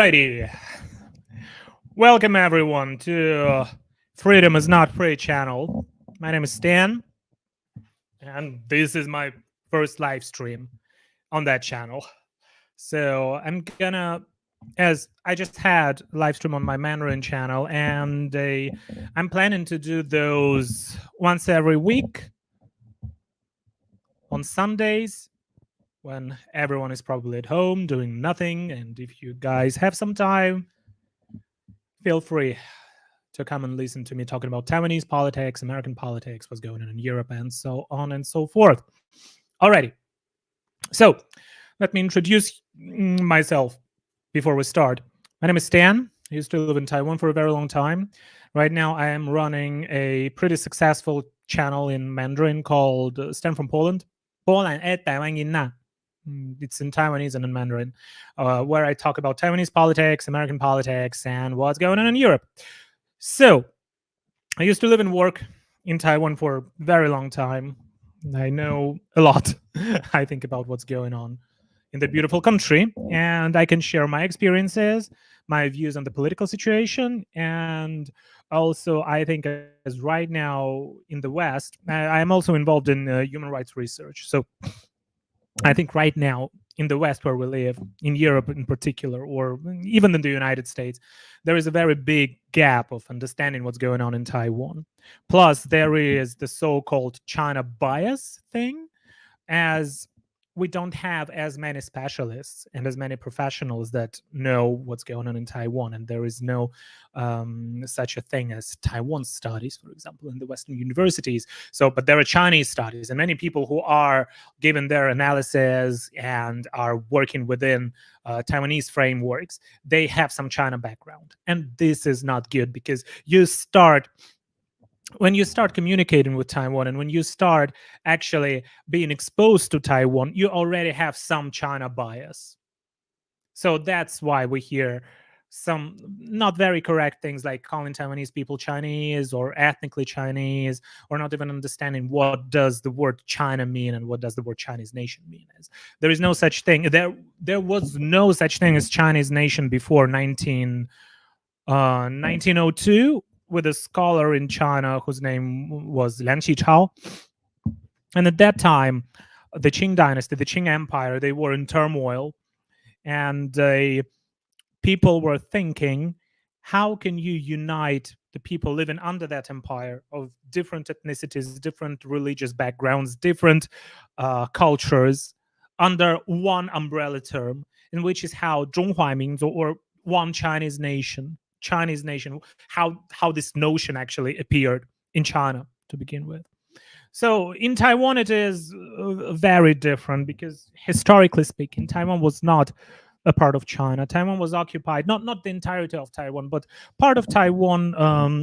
Alrighty. Welcome everyone to Freedom is Not Free channel. My name is Stan, and this is my first live stream on that channel. So I'm gonna, as I just had a live stream on my Mandarin channel, and I'm planning to do those once every week on Sundays, when everyone is probably at home doing nothing. And if you guys have some time, feel free to come and listen to me talking about Taiwanese politics, American politics, what's going on in Europe, and so on and so forth. Alrighty. So let me introduce myself before we start. My name is Stan. I used to live in Taiwan for a very long time. Right now, I am running a pretty successful channel in Mandarin called Stan from Poland. It's in Taiwanese and in Mandarin, where I talk about Taiwanese politics, American politics, and what's going on in Europe. So I used to live and work in Taiwan for a very long time. I know a lot, I think, about what's going on in the beautiful country, and I can share my experiences, my views on the political situation, and also I think as right now in the West, I am also involved in human rights research. So I think right now in the West where we live, in Europe in particular, or even in the United States, there is a very big gap of understanding what's going on in Taiwan. Plus, there is the so-called China bias thing, as we don't have as many specialists and as many professionals that know what's going on in Taiwan. And there is no such a thing as Taiwan studies, for example, in the Western universities. So, but there are Chinese studies, and many people who are given their analysis and are working within Taiwanese frameworks, they have some China background. And this is not good, because when you start communicating with Taiwan and when you start actually being exposed to Taiwan, you already have some China bias. So that's why we hear some not very correct things like calling Taiwanese people Chinese or ethnically Chinese, or not even understanding what does the word China mean and what does the word Chinese nation mean. There is no such thing. There was no such thing as Chinese nation before 1902. With a scholar in China whose name was Liang Qichao. And at that time, the Qing dynasty, the Qing Empire, they were in turmoil. And people were thinking, how can you unite the people living under that empire of different ethnicities, different religious backgrounds, different cultures under one umbrella term, in which is how 中华民族, or one Chinese nation, how this notion actually appeared in China to begin with. So in Taiwan, it is very different, because historically speaking, Taiwan was not a part of China. Taiwan was occupied, not the entirety of Taiwan, but part of Taiwan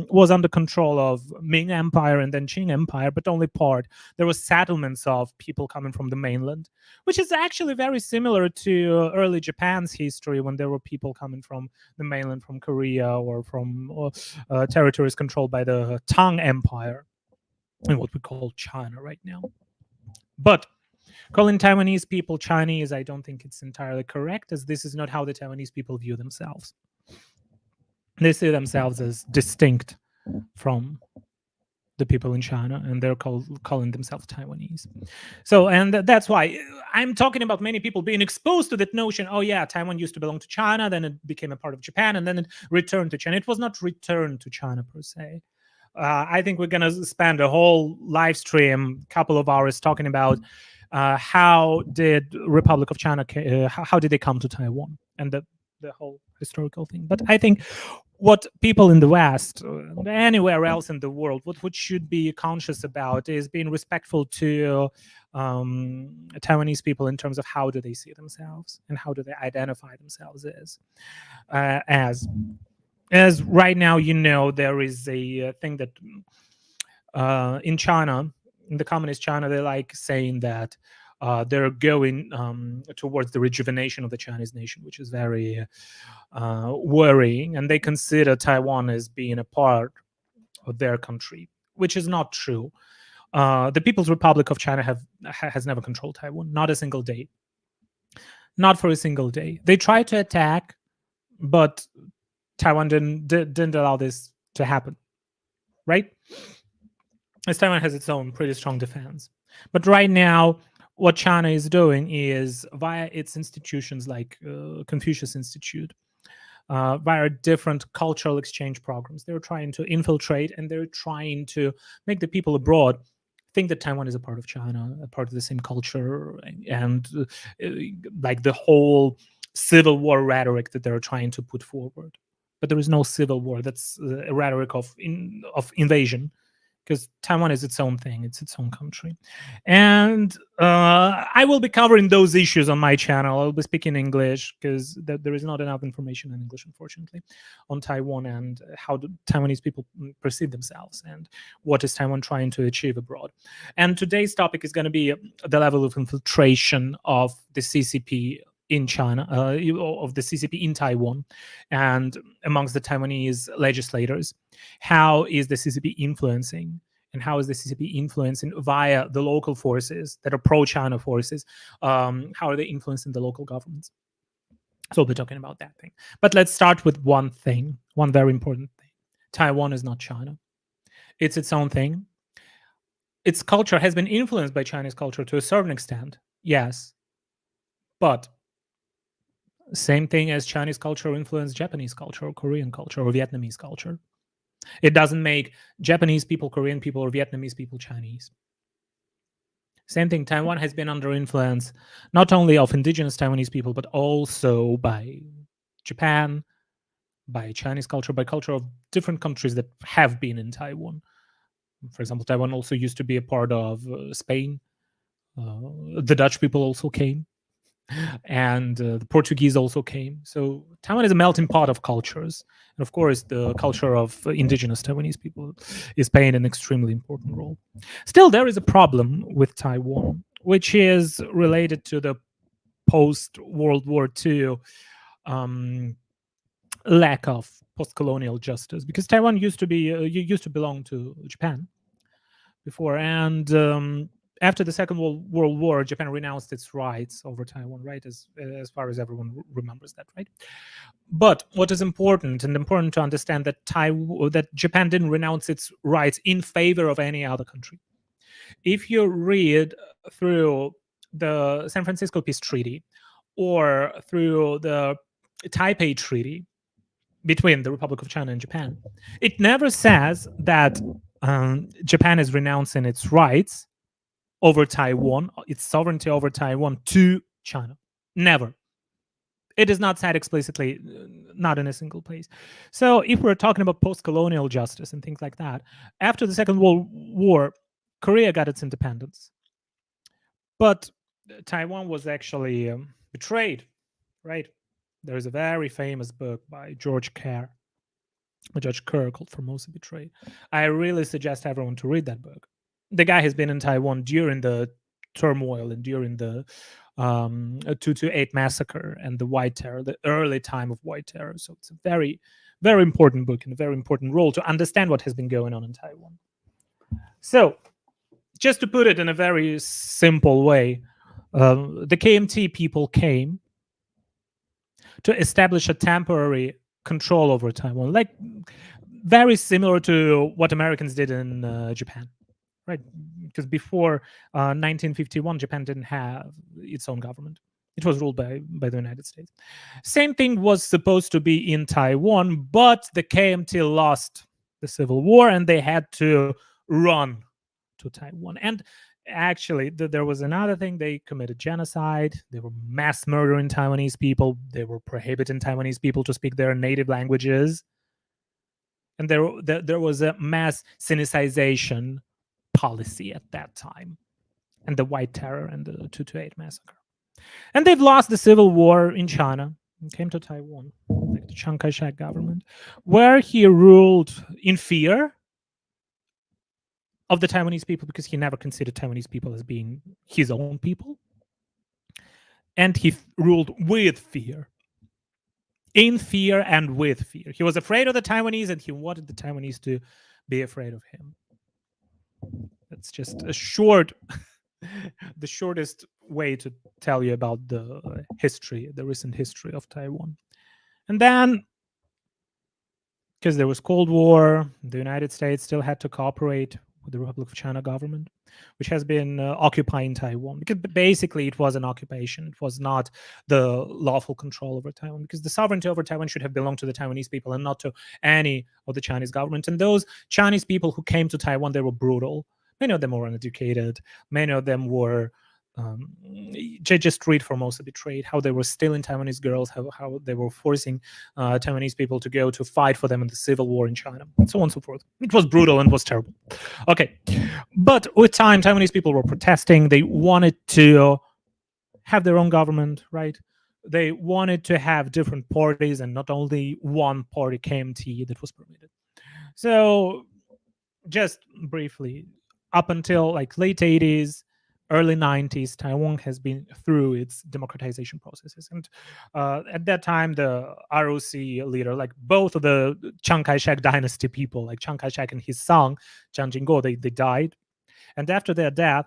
was under control of Ming Empire and then Qing Empire, but only part. There were settlements of people coming from the mainland, which is actually very similar to early Japan's history, when there were people coming from the mainland, from Korea, or from territories controlled by the Tang Empire, in what we call China right now. But calling Taiwanese people Chinese, I don't think it's entirely correct, as this is not how the Taiwanese people view themselves. They see themselves as distinct from the people in China, and they're calling themselves Taiwanese. So, and that's why I'm talking about many people being exposed to that notion. Oh yeah, Taiwan used to belong to China, then it became a part of Japan, and then it returned to China. It was not returned to China per se. I think we're going to spend a whole live stream, couple of hours, talking about how did Republic of China, how did they come to Taiwan, and the whole historical thing. But I think what people in the West, anywhere else in the world, what should be conscious about is being respectful to Taiwanese people in terms of how do they see themselves and how do they identify themselves as right now, there is a thing that in China, in the communist China, they like saying that they're going towards the rejuvenation of the Chinese nation, which is very worrying. And they consider Taiwan as being a part of their country, which is not true. The People's Republic of China has never controlled Taiwan, not a single day. Not for a single day. They tried to attack but Taiwan didn't allow this to happen, right? As Taiwan has its own pretty strong defense. But right now, what China is doing is via its institutions like Confucius Institute, via different cultural exchange programs, they're trying to infiltrate and they're trying to make the people abroad think that Taiwan is a part of China, a part of the same culture, and like the whole civil war rhetoric that they're trying to put forward. But there is no civil war. That's a rhetoric of invasion, because Taiwan is its own thing, it's its own country. And I will be covering those issues on my channel. I'll be speaking English because there is not enough information in English, unfortunately, on Taiwan and how the Taiwanese people perceive themselves and what is Taiwan trying to achieve abroad. And today's topic is going to be the level of infiltration of the CCP in China, of the CCP in Taiwan, and amongst the Taiwanese legislators. How is the CCP influencing, and how is the CCP influencing via the local forces that are pro-China forces? How are they influencing the local governments? So we'll be talking about that thing. But let's start with one thing, one very important thing. Taiwan is not China. It's its own thing. Its culture has been influenced by Chinese culture to a certain extent, yes. But same thing as Chinese culture influenced Japanese culture or Korean culture or Vietnamese culture. It doesn't make Japanese people, Korean people, or Vietnamese people Chinese. Same thing, Taiwan has been under influence not only of indigenous Taiwanese people, but also by Japan, by Chinese culture, by culture of different countries that have been in Taiwan. For example, Taiwan also used to be a part of Spain. The Dutch people also came, and the Portuguese also came. So Taiwan is a melting pot of cultures. And of course, the culture of indigenous Taiwanese people is playing an extremely important role. Still, there is a problem with Taiwan, which is related to the post-World War II lack of post-colonial justice, because Taiwan used to belong to Japan before, and after the Second World War, Japan renounced its rights over Taiwan, right? As far as everyone remembers that, right? But what is important, and important to understand, that that Japan didn't renounce its rights in favor of any other country. If you read through the San Francisco Peace Treaty or through the Taipei Treaty between the Republic of China and Japan, it never says that Japan is renouncing its rights over Taiwan, its sovereignty over Taiwan, to China. Never. It is not said explicitly, not in a single place. So if we're talking about post-colonial justice and things like that, after the Second World War, Korea got its independence. But Taiwan was actually betrayed, right? There's a very famous book by George Kerr called Formosa Betrayed. I really suggest everyone to read that book. The guy has been in Taiwan during the turmoil and during the 228 massacre and the White Terror, the early time of White Terror. So it's a very, very important book and a very important role to understand what has been going on in Taiwan. So just to put it in a very simple way, the KMT people came to establish a temporary control over Taiwan, like very similar to what Americans did in Japan, right? Because before 1951, Japan didn't have its own government. It was ruled by the United States. Same thing was supposed to be in Taiwan, but the KMT lost the Civil War and they had to run to Taiwan. And actually, there was another thing. They committed genocide. They were mass murdering Taiwanese people. They were prohibiting Taiwanese people to speak their native languages. And there was a mass sinicization policy at that time, and the White Terror and the 228 massacre. And they've lost the Civil War in China and came to Taiwan, like the Chiang Kai-shek government, where he ruled in fear of the Taiwanese people, because he never considered Taiwanese people as being his own people. And he ruled with fear. In fear and with fear. He was afraid of the Taiwanese and he wanted the Taiwanese to be afraid of him. That's just a short, the shortest way to tell you about the history, the recent history of Taiwan. And then, because there was Cold War, the United States still had to cooperate with the Republic of China government, which has been occupying Taiwan. Because basically, it was an occupation. It was not the lawful control over Taiwan. Because the sovereignty over Taiwan should have belonged to the Taiwanese people and not to any of the Chinese government. And those Chinese people who came to Taiwan, they were brutal. Many of them were uneducated. Many of them were just read for most of the trade, how they were stealing Taiwanese girls, how they were forcing Taiwanese people to go to fight for them in the civil war in China, and so on and so forth. It was brutal and was terrible. Okay, but with time, Taiwanese people were protesting. They wanted to have their own government, right? They wanted to have different parties and not only one party, KMT, that was permitted. So just briefly, up until like late 80s, early 90s, Taiwan has been through its democratization processes. And at that time, the ROC leader, like both of the Chiang Kai-shek dynasty people, like Chiang Kai-shek and his son, Chiang Jing-go, they died. And after their death,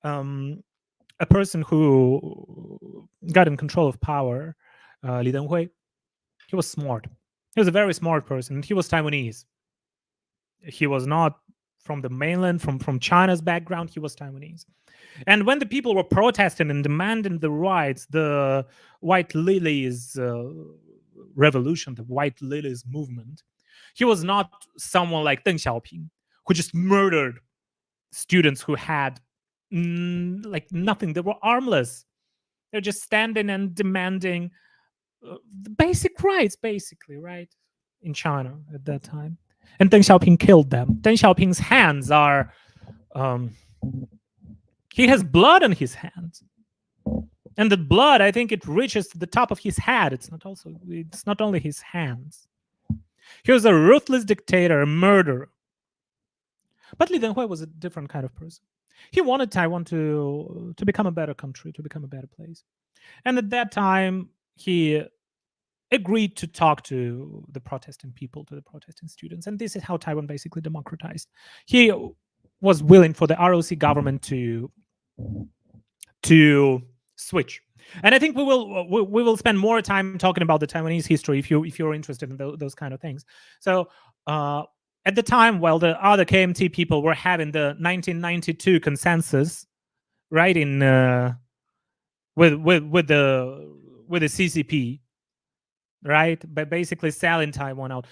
a person who got in control of power, Li Denghui, he was smart. He was a very smart person. He was Taiwanese. He was not from the mainland, from China's background. He was Taiwanese. And when the people were protesting and demanding the rights, the White Lilies revolution, the White Lilies movement, he was not someone like Deng Xiaoping, who just murdered students who had like nothing. They were armless. They're just standing and demanding the basic rights, basically, right? In China at that time. And Deng Xiaoping killed them. Deng Xiaoping's hands are, he has blood on his hands. And the blood, I think it reaches to the top of his head. It's not only his hands. He was a ruthless dictator, a murderer. But Li Denghui was a different kind of person. He wanted Taiwan to become a better country, to become a better place. And at that time, he agreed to talk to the protesting people, to the protesting students. And this is how Taiwan basically democratized. He was willing for the ROC government to switch. And I think we will spend more time talking about the Taiwanese history if you're interested in those kind of things. So at the time, while the other KMT people were having the 1992 consensus, right, in with the CCP, right, by basically selling Taiwan out,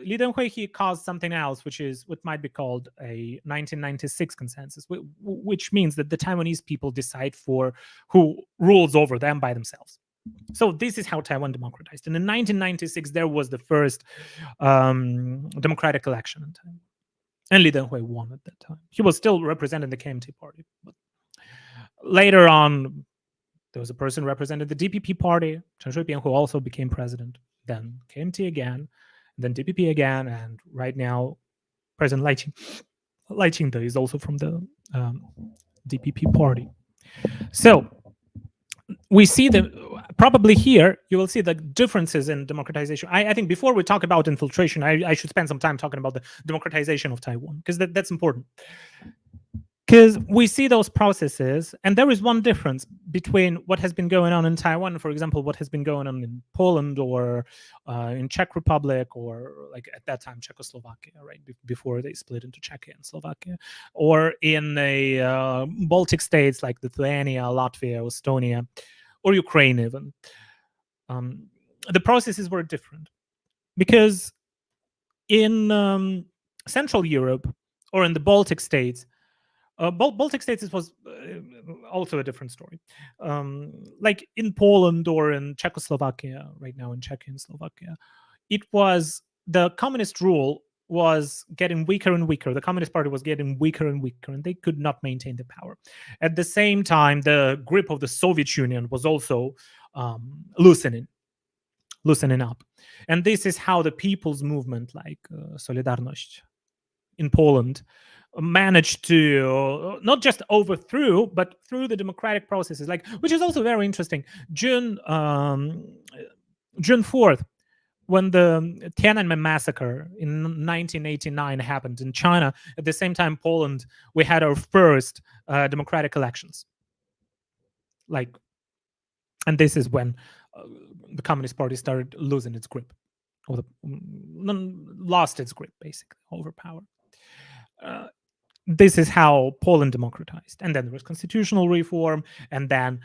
Li Denghui, he caused something else, which is what might be called a 1996 consensus, which means that the Taiwanese people decide for who rules over them by themselves. So this is how Taiwan democratized. And in 1996, there was the first democratic election in Taiwan. And Li Denghui won at that time. He was still representing the KMT party. But later on, there was a person represented the DPP party, Chen Shui-bian, who also became president. Then KMT again, then DPP again, and right now, President Lai Ching-te is also from the DPP party. So we see probably here you will see the differences in democratization. I think before we talk about infiltration, I should spend some time talking about the democratization of Taiwan, because that's important. Because we see those processes, and there is one difference between what has been going on in Taiwan, for example, what has been going on in Poland or in Czech Republic, or like at that time Czechoslovakia, right, before they split into Czechia and Slovakia, or in the Baltic states like Lithuania, Latvia, Estonia, or Ukraine even. The processes were different because in Central Europe or in the Baltic states, Baltic states, it was also a different story. Like in Poland or in Czechoslovakia, right now in Czechia and Slovakia, it was the communist rule was getting weaker and weaker. The Communist Party was getting weaker and weaker, and they could not maintain the power. At the same time, the grip of the Soviet Union was also loosening up. And this is how the people's movement, like Solidarność in Poland, managed to not just overthrow, but through the democratic processes, like, which is also very interesting. June 4th, when the Tiananmen massacre in 1989 happened in China, at the same time Poland, we had our first democratic elections. Like, and this is when the Communist Party started losing its grip, or lost its grip basically over power. This is how Poland democratized. And then there was constitutional reform, and then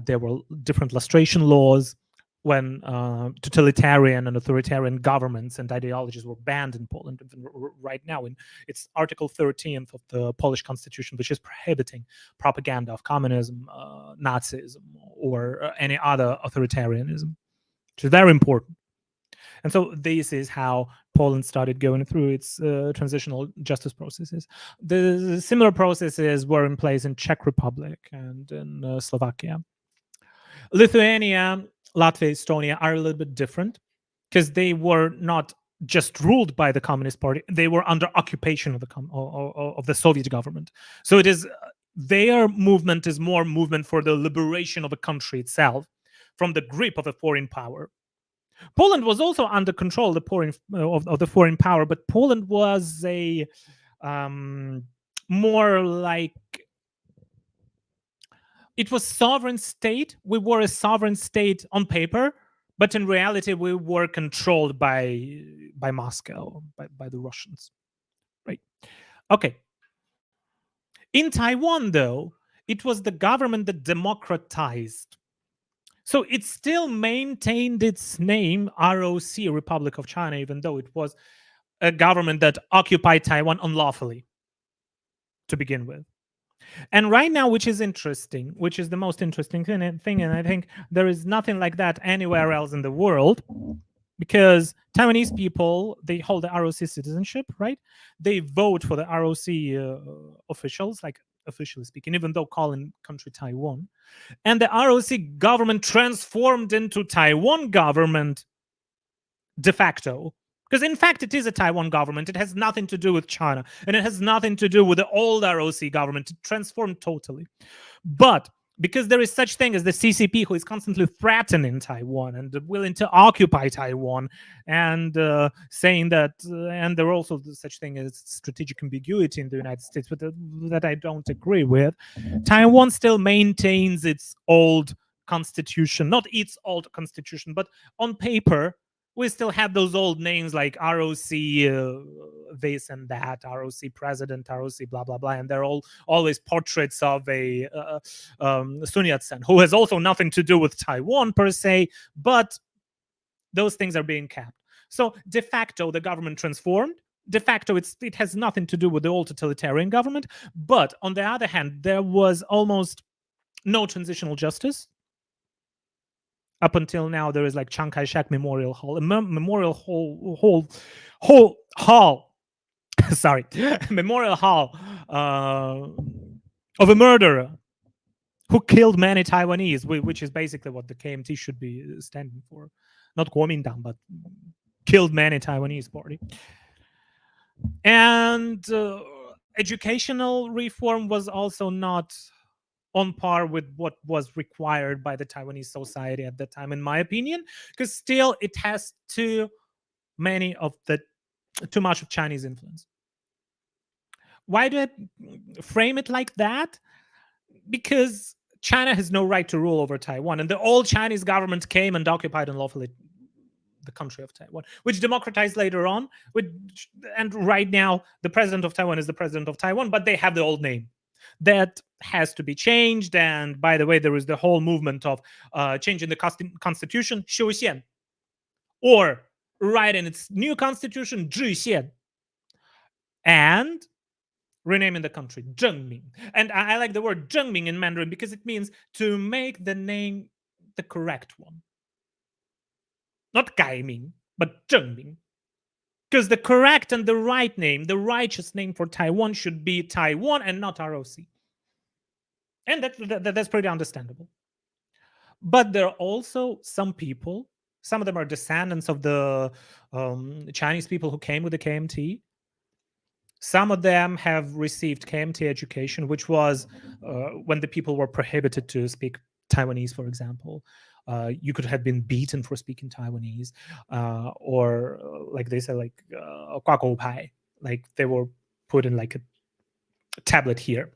there were different lustration laws when totalitarian and authoritarian governments and ideologies were banned in Poland. Right now, it's Article 13th of the Polish Constitution, which is prohibiting propaganda of communism, Nazism, or any other authoritarianism, which is very important. And so this is how Poland started going through its transitional justice processes. The similar processes were in place in Czech Republic and in Slovakia. Lithuania, Latvia, Estonia are a little bit different because they were not just ruled by the Communist Party; they were under occupation of the Soviet government. So it is their movement is more movement for the liberation of a country itself from the grip of a foreign power. Poland was also under control of the foreign power, but Poland was a more like it was sovereign state. We were a sovereign state on paper, but in reality, we were controlled by Moscow, by the Russians, right? Okay. In Taiwan, though, it was the government that democratized. So it still maintained its name, ROC, Republic of China, even though it was a government that occupied Taiwan unlawfully to begin with. And right now, which is interesting, which is the most interesting thing, and I think there is nothing like that anywhere else in the world, because Taiwanese people, they hold the ROC citizenship, right? They vote for the ROC officials, like officially speaking, even though calling country Taiwan. And the ROC government transformed into Taiwan government de facto. Because in fact, it is a Taiwan government. It has nothing to do with China. And it has nothing to do with the old ROC government. It transformed totally. But because there is such thing as the CCP, who is constantly threatening Taiwan and willing to occupy Taiwan, and saying that, and there are also such thing as strategic ambiguity in the United States, but that I don't agree with. Taiwan still maintains its old constitution, not its old constitution, but on paper, we still have those old names like ROC this and that, ROC president, ROC blah blah blah, and they're all always portraits of a Sun Yat-sen, who has also nothing to do with Taiwan per se, but those things are being kept. So de facto, the government transformed. De facto, it has nothing to do with the old totalitarian government. But on the other hand, there was almost no transitional justice. Up until now, there is like Chiang Kai-shek Memorial Hall, a memorial hall, sorry, memorial hall of a murderer who killed many Taiwanese, which is basically what the KMT should be standing for. Not Kuomintang, but killed many Taiwanese party. And educational reform was also not on par with what was required by the Taiwanese society at that time, in my opinion, because still it has too much of Chinese influence. Why do I frame it like that? Because China has no right to rule over Taiwan, and the old Chinese government came and occupied unlawfully the country of Taiwan, which democratized later on. And right now, the president of Taiwan is the president of Taiwan, but they have the old name. That has to be changed. And by the way, there is the whole movement of changing the constitution, 修宪, or writing its new constitution, 制宪, and renaming the country, 正名. And I like the word 正名 in Mandarin because it means to make the name the correct one. Not 改名, but 正名. Because the correct and the right name, the righteous name for Taiwan should be Taiwan and not ROC. And that's pretty understandable. But there are also some people, some of them are descendants of the Chinese people who came with the KMT. Some of them have received KMT education, which was when the people were prohibited to speak Taiwanese, for example. You could have been beaten for speaking Taiwanese, or like they said, like like they were put in like a tablet here,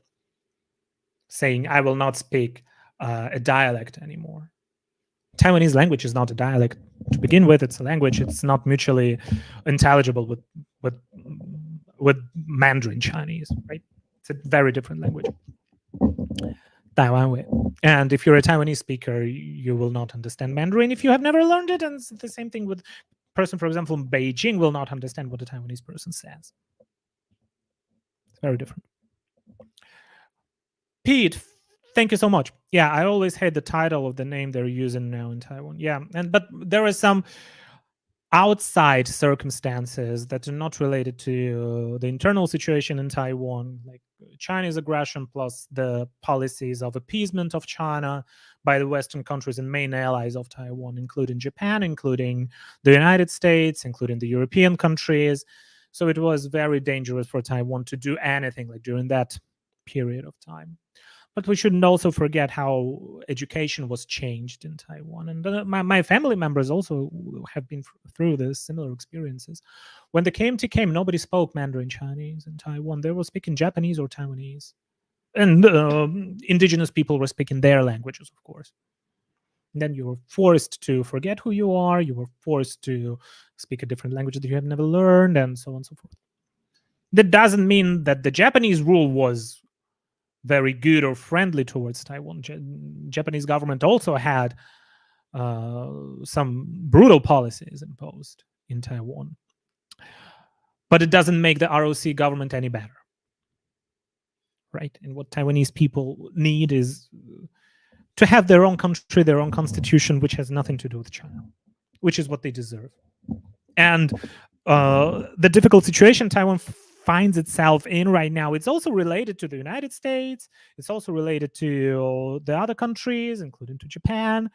saying, "I will not speak a dialect anymore." Taiwanese language is not a dialect to begin with. It's a language. It's not mutually intelligible with Mandarin Chinese, right? It's a very different language. Taiwan. And if you're a Taiwanese speaker, you will not understand Mandarin if you have never learned it. And it's the same thing with person, for example, in Beijing will not understand what a Taiwanese person says. It's very different. Pete, thank you so much. Yeah, I always hate the title of the name they're using now in Taiwan. Yeah, but there are some outside circumstances that are not related to the internal situation in Taiwan, like Chinese aggression plus the policies of appeasement of China by the Western countries and main allies of Taiwan, including Japan, including the United States, including the European countries. So it was very dangerous for Taiwan to do anything like during that period of time. But we shouldn't also forget how education was changed in Taiwan. And my family members also have been through this similar experiences. When the KMT came, nobody spoke Mandarin Chinese in Taiwan. They were speaking Japanese or Taiwanese. And indigenous people were speaking their languages, of course. And then you were forced to forget who you are. You were forced to speak a different language that you have never learned, and so on and so forth. That doesn't mean that the Japanese rule was very good or friendly towards Taiwan. Japanese government also had some brutal policies imposed in Taiwan. But it doesn't make the ROC government any better. Right? And what Taiwanese people need is to have their own country, their own constitution, which has nothing to do with China, which is what they deserve. And the difficult situation Taiwan finds itself in right now, it's also related to the United States. It's also related to the other countries, including to Japan,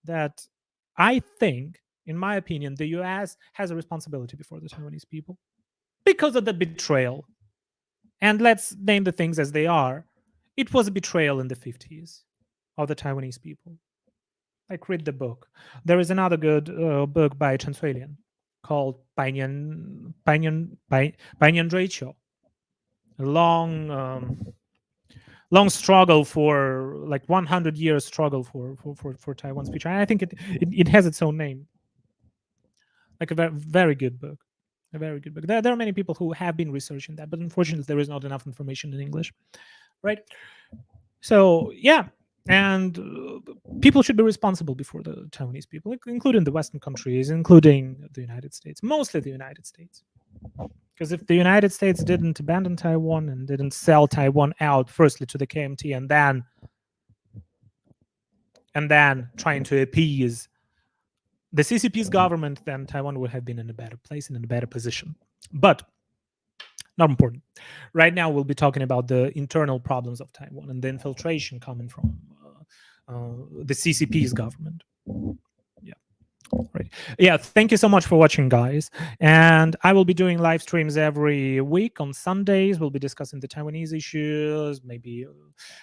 that I think, in my opinion, the US has a responsibility before the Taiwanese people because of the betrayal. And let's name the things as they are. It was a betrayal in the 50s of the Taiwanese people. Like, read the book. There is another good book by Chen Cuilian called 百年追求, a long struggle for, like, 100 years struggle for Taiwan's future. And I think it has its own name. Like a very good book. A very good book. There are many people who have been researching that, but unfortunately there is not enough information in English, right? So yeah, and people should be responsible before the Taiwanese people, including the Western countries, including the United States, mostly the United States. Because if the United States didn't abandon Taiwan and didn't sell Taiwan out, firstly to the KMT, and then trying to appease the CCP's government, then Taiwan would have been in a better place and in a better position. But not important. Right now, we'll be talking about the internal problems of Taiwan and the infiltration coming from the CCP's government. Yeah. Right. Yeah, thank you so much for watching, guys. And I will be doing live streams every week on Sundays. We'll be discussing the Taiwanese issues, maybe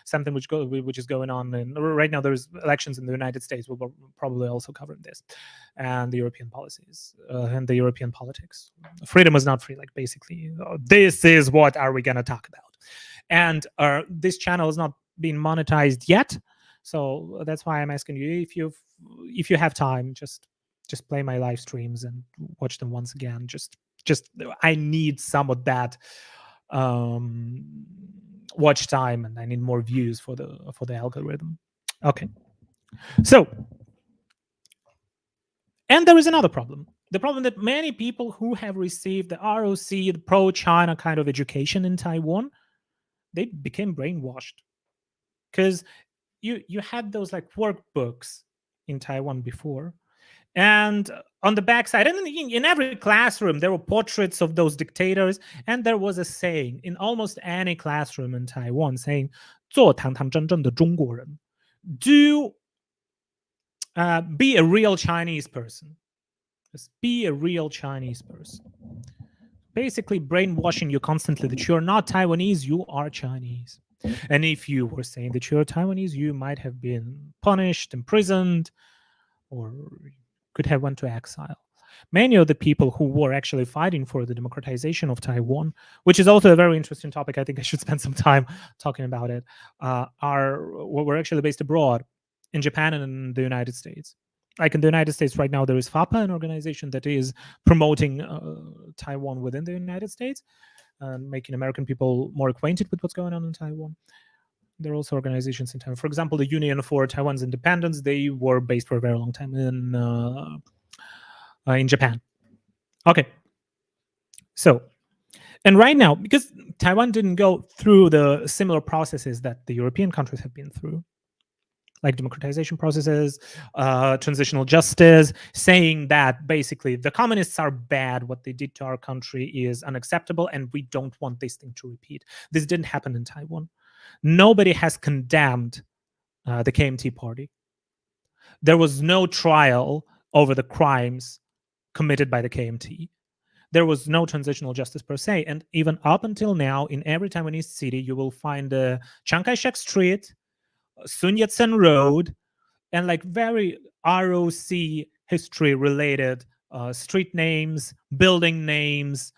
something which is going on. And right now, there's elections in the United States. We'll probably also cover this, and the European policies and the European politics. Freedom is not free. Like, basically, this is what are we going to talk about. And this channel is not being monetized yet, so that's why I'm asking you, if you have time, just play my live streams and watch them once again. Just I need some of that watch time, and I need more views for the algorithm. Okay, so, and there is another problem. The problem that many people who have received the ROC, the pro-China kind of education in Taiwan, they became brainwashed, because you had those, like, workbooks in Taiwan before, and on the backside, and in every classroom, there were portraits of those dictators, and there was a saying in almost any classroom in Taiwan saying, 做堂堂正正的中国人. Do be a real Chinese person. Just be a real Chinese person. Basically brainwashing you constantly that you're not Taiwanese, you are Chinese. And if you were saying that you're Taiwanese, you might have been punished, imprisoned, or could have went to exile. Many of the people who were actually fighting for the democratization of Taiwan, which is also a very interesting topic, I think I should spend some time talking about it, were actually based abroad in Japan and in the United States. Like in the United States right now, there is FAPA, an organization that is promoting Taiwan within the United States, making American people more acquainted with what's going on in Taiwan. There are also organizations in Taiwan. For example, the Union for Taiwan's Independence, they were based for a very long time in Japan. Okay. So, and right now, because Taiwan didn't go through the similar processes that the European countries have been through, like democratization processes, transitional justice, saying that basically the communists are bad, what they did to our country is unacceptable, and we don't want this thing to repeat. This didn't happen in Taiwan. Nobody has condemned the KMT party. There was no trial over the crimes committed by the KMT. There was no transitional justice per se. And even up until now, in every Taiwanese city, you will find Chiang Kai-shek Street, Sun Yat-sen Road, and like very ROC history related street names, building names,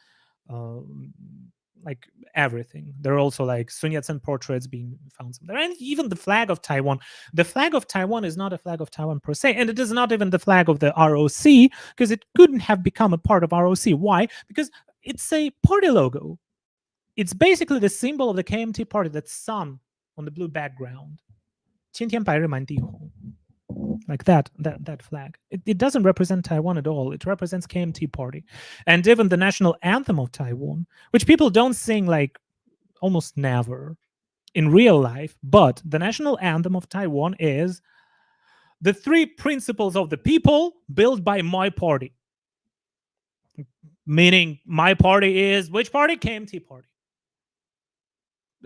like everything. There are also like Sun Yat-sen portraits being found somewhere. And even the flag of Taiwan. The flag of Taiwan is not a flag of Taiwan per se, and it is not even the flag of the ROC, because it couldn't have become a part of ROC. Why? Because it's a party logo. It's basically the symbol of the KMT party, that sun on the blue background. 青天白日满地红. Like that flag. It doesn't represent Taiwan at all. It represents KMT party. And even the national anthem of Taiwan, which people don't sing like almost never in real life, but the national anthem of Taiwan is the three principles of the people built by my party. Meaning my party is, which party? KMT party.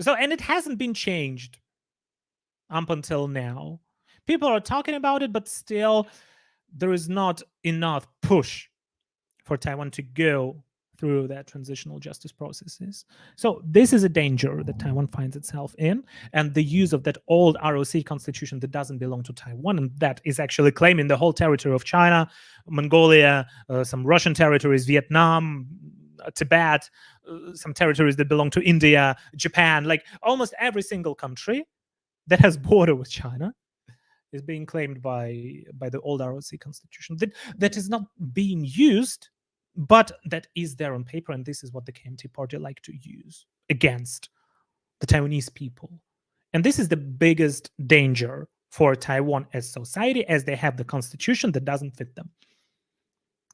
So, and it hasn't been changed up until now. People are talking about it, but still there is not enough push for Taiwan to go through that transitional justice processes. So this is a danger that Taiwan finds itself in, and the use of that old ROC constitution that doesn't belong to Taiwan, and that is actually claiming the whole territory of China, Mongolia, some Russian territories, Vietnam, Tibet, some territories that belong to India, Japan, like almost every single country that has border with China is being claimed by the old ROC constitution. That is not being used, but that is there on paper, and this is what the KMT party like to use against the Taiwanese people. And this is the biggest danger for Taiwan as society, as they have the constitution that doesn't fit them,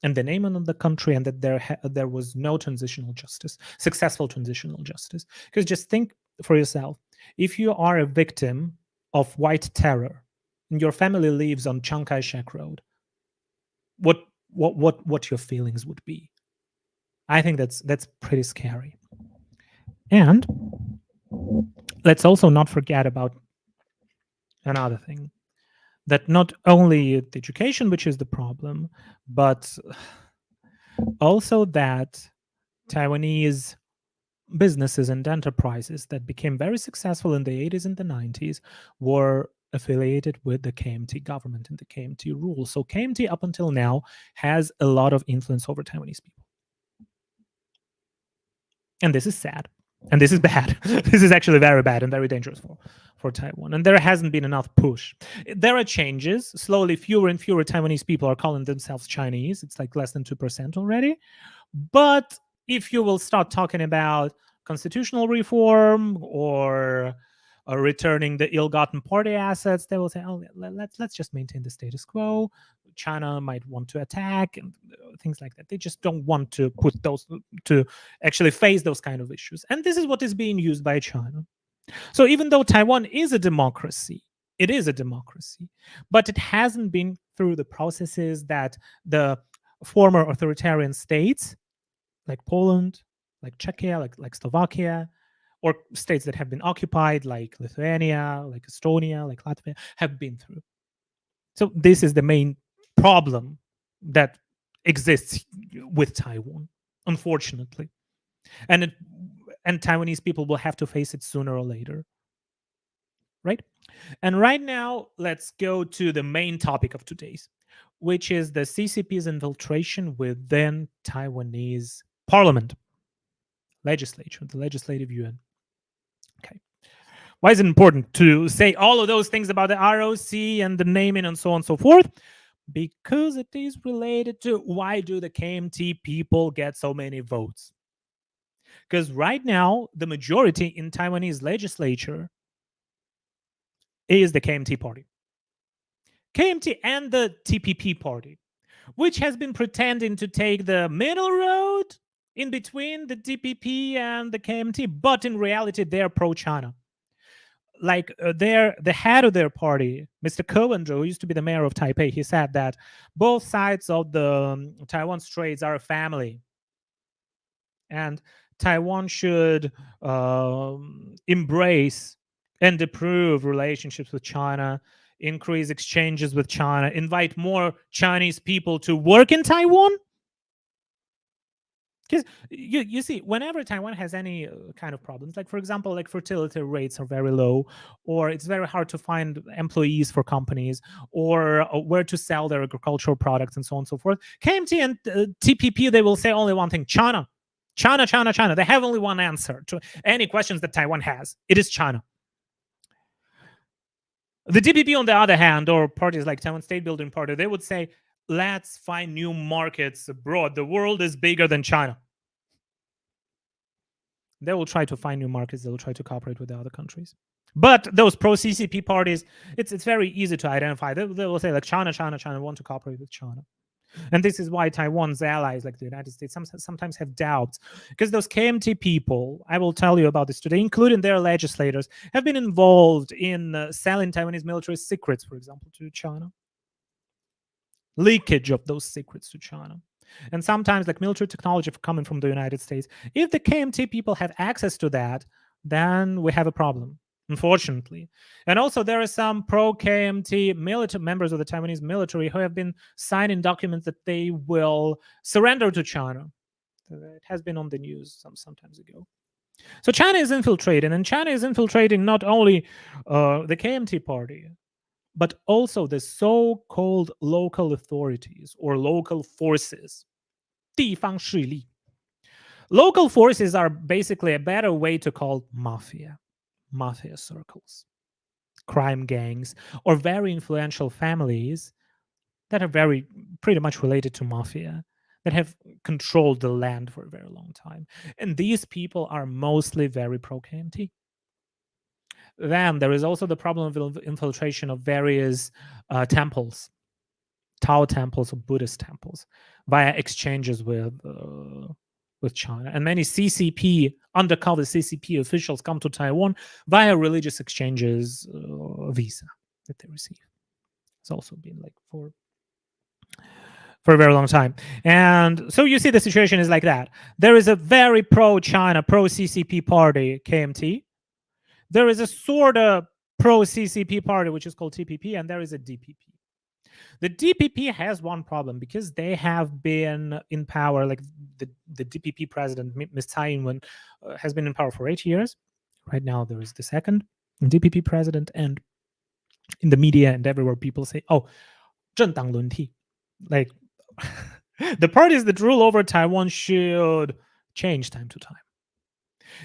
and the name of the country, and that there was no transitional justice, successful transitional justice. Because just think for yourself, if you are a victim of white terror and your family lives on Chiang Kai-shek Road, what your feelings would be? I think that's pretty scary. And let's also not forget about another thing, that not only the education, which is the problem, but also that Taiwanese businesses and enterprises that became very successful in the 80s and the 90s were affiliated with the KMT government and the KMT rule. So KMT up until now has a lot of influence over Taiwanese people. And this is sad. And this is bad. This is actually very bad and very dangerous for Taiwan. And there hasn't been enough push. There are changes. Slowly, fewer and fewer Taiwanese people are calling themselves Chinese. It's like less than 2% already. But if you will start talking about constitutional reform or returning the ill-gotten party assets, they will say, "Oh, let's just maintain the status quo. China might want to attack," and things like that. They just don't want to put those, to actually face those kind of issues. And this is what is being used by China. So even though Taiwan is a democracy, it is a democracy, but it hasn't been through the processes that the former authoritarian states, like Poland, like Czechia, like Slovakia, or states that have been occupied, like Lithuania, like Estonia, like Latvia, have been through. So this is the main problem that exists with Taiwan, unfortunately. And Taiwanese people will have to face it sooner or later. Right? And right now, let's go to the main topic of today's, which is the CCP's infiltration within Taiwanese parliament, legislature, the legislative yuan. Okay. Why is it important to say all of those things about the ROC and the naming and so on and so forth? Because it is related to why do the KMT people get so many votes? Because right now, the majority in Taiwanese legislature is the KMT party. KMT and the TPP party, which has been pretending to take the middle road in between the TPP and the KMT, but in reality, they're pro-China. Like the head of their party, Mr. Cohen, who used to be the mayor of Taipei, he said that both sides of the Taiwan Straits are a family, and Taiwan should embrace and improve relationships with China, increase exchanges with China, invite more Chinese people to work in Taiwan. Because you see, whenever Taiwan has any kind of problems, like for example, like fertility rates are very low, or it's very hard to find employees for companies, or where to sell their agricultural products, and so on and so forth. KMT and TPP, they will say only one thing: China, China, China, China. They have only one answer to any questions that Taiwan has. It is China. The TPP, on the other hand, or parties like Taiwan State Building Party, they would say, let's find new markets abroad. The world is bigger than China. They will try to find new markets. They will try to cooperate with the other countries. But those pro-CCP parties, it's very easy to identify. They will say like China, China, China, want to cooperate with China. And this is why Taiwan's allies, like the United States, sometimes have doubts. Because those KMT people, I will tell you about this today, including their legislators, have been involved in selling Taiwanese military secrets, for example, to China. Leakage of those secrets to China. And sometimes, like military technology coming from the United States. If the KMT people have access to that, then we have a problem, unfortunately. And also, there are some pro-KMT military members of the Taiwanese military who have been signing documents that they will surrender to China. It has been on the news sometimes ago. So China is infiltrating, and China is infiltrating not only the KMT party, but also the so-called local authorities or local forces. 地方势力. Local forces are basically a better way to call mafia circles, crime gangs, or very influential families that are very pretty much related to mafia, that have controlled the land for a very long time. And these people are mostly very pro-KMT. Then there is also the problem of infiltration of various temples, Tao temples or Buddhist temples, via exchanges with China. And many CCP, undercover CCP officials come to Taiwan via religious exchanges visa that they receive. It's also been like for a very long time. And so you see the situation is like that. There is a very pro-China, pro-CCP party, KMT. There is a sort of pro-CCP party, which is called TPP, and there is a DPP. The DPP has one problem because they have been in power, like the DPP president, Ms. Tsai Ing-wen, has been in power for 8 years. Right now, there is the second DPP president, and in the media and everywhere, people say, oh, 政党轮替. Like, the parties that rule over Taiwan should change time to time.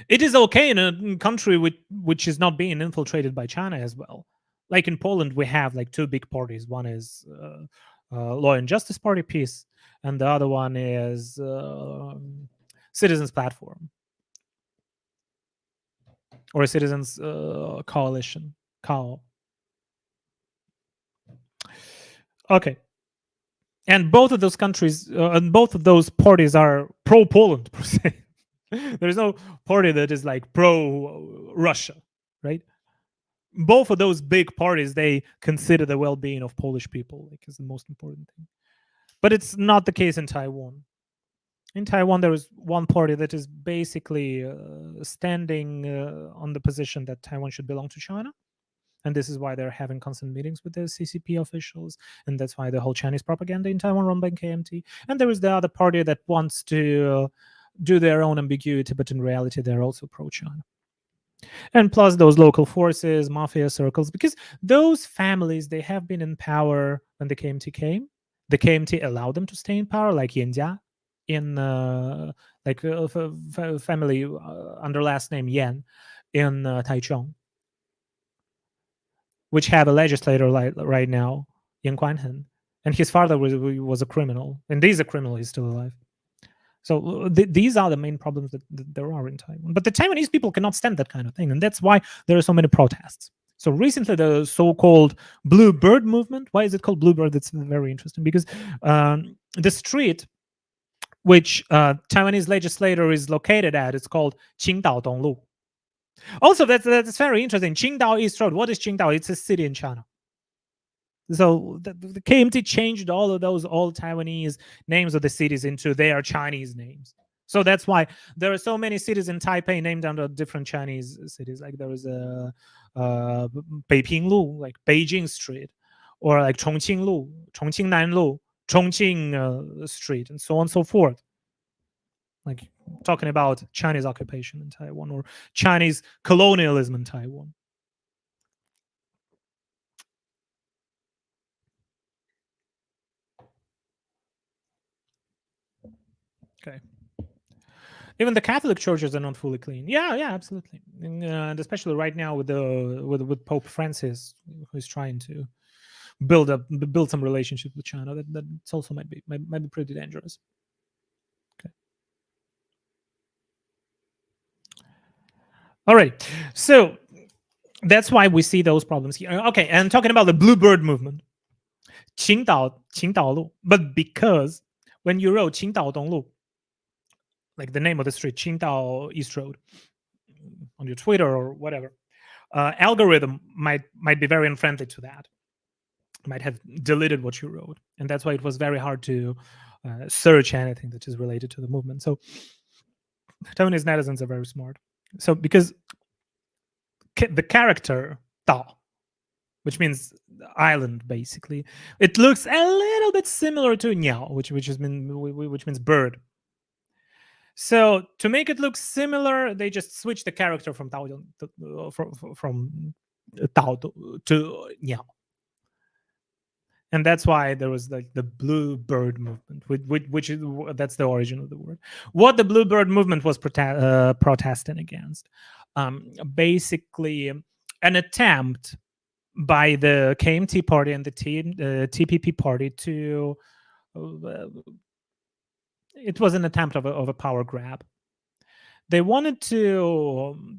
It is okay in a country which is not being infiltrated by China as well. Like in Poland, we have like two big parties. One is Law and Justice Party, Peace, and the other one is Citizens Platform or Citizens Coalition, CAO. Okay. And both of those countries and both of those parties are pro-Poland, per se. There's no party that is like pro-Russia, right? Both of those big parties, they consider the well-being of Polish people like is the most important thing. But it's not the case in Taiwan. In Taiwan, there is one party that is basically standing on the position that Taiwan should belong to China. And this is why they're having constant meetings with the CCP officials. And that's why the whole Chinese propaganda in Taiwan run by KMT. And there is the other party that wants to do their own ambiguity, but in reality, they're also pro-China. And plus those local forces, mafia circles, because those families, they have been in power when the KMT came. The KMT allowed them to stay in power, like Yanjia, in family under last name Yan in Taichung, which have a legislator right now, Yan Guanhen. and his father was a criminal, and is a criminal. He's still alive. So these are the main problems that there are in Taiwan. But the Taiwanese people cannot stand that kind of thing, and that's why there are so many protests. So recently, the so-called Bluebird movement. Why is it called Bluebird? That's very interesting because the street which Taiwanese legislature is located at is called Qingdao Donglu. Also, that's very interesting. Qingdao East Road. What is Qingdao? It's a city in China. So the KMT changed all of those old Taiwanese names of the cities into their Chinese names. So that's why there are so many cities in Taipei named after different Chinese cities. Like there is a Beiping Lu, like Beijing Street, or like Chongqing Lu, Chongqing Nan Lu, Chongqing Street, and so on and so forth. Like talking about Chinese occupation in Taiwan or Chinese colonialism in Taiwan. Okay. Even the Catholic churches are not fully clean. Yeah, absolutely, and especially right now with with Pope Francis, who's trying to build some relationship with China. That's also might be pretty dangerous. Okay. All right. So that's why we see those problems here. Okay, and talking about the Bluebird movement, Qingdao Lu, but because when you wrote Qingdao Donglu, like the name of the street, Qingdao East Road, on your Twitter or whatever, algorithm might be very unfriendly to that. Might have deleted what you wrote, and that's why it was very hard to search anything that is related to the movement. So Taiwanese netizens are very smart. So because the character Dao, which means island, basically, it looks a little bit similar to Niao, which means bird. So to make it look similar, they just switched the character from Dao from Dao to Niao. And that's why there was like the Bluebird movement, which is that's the origin of the word. What the Bluebird movement was protesting against, basically, an attempt by the KMT party and the TPP party to. It was an attempt of a power grab. They wanted to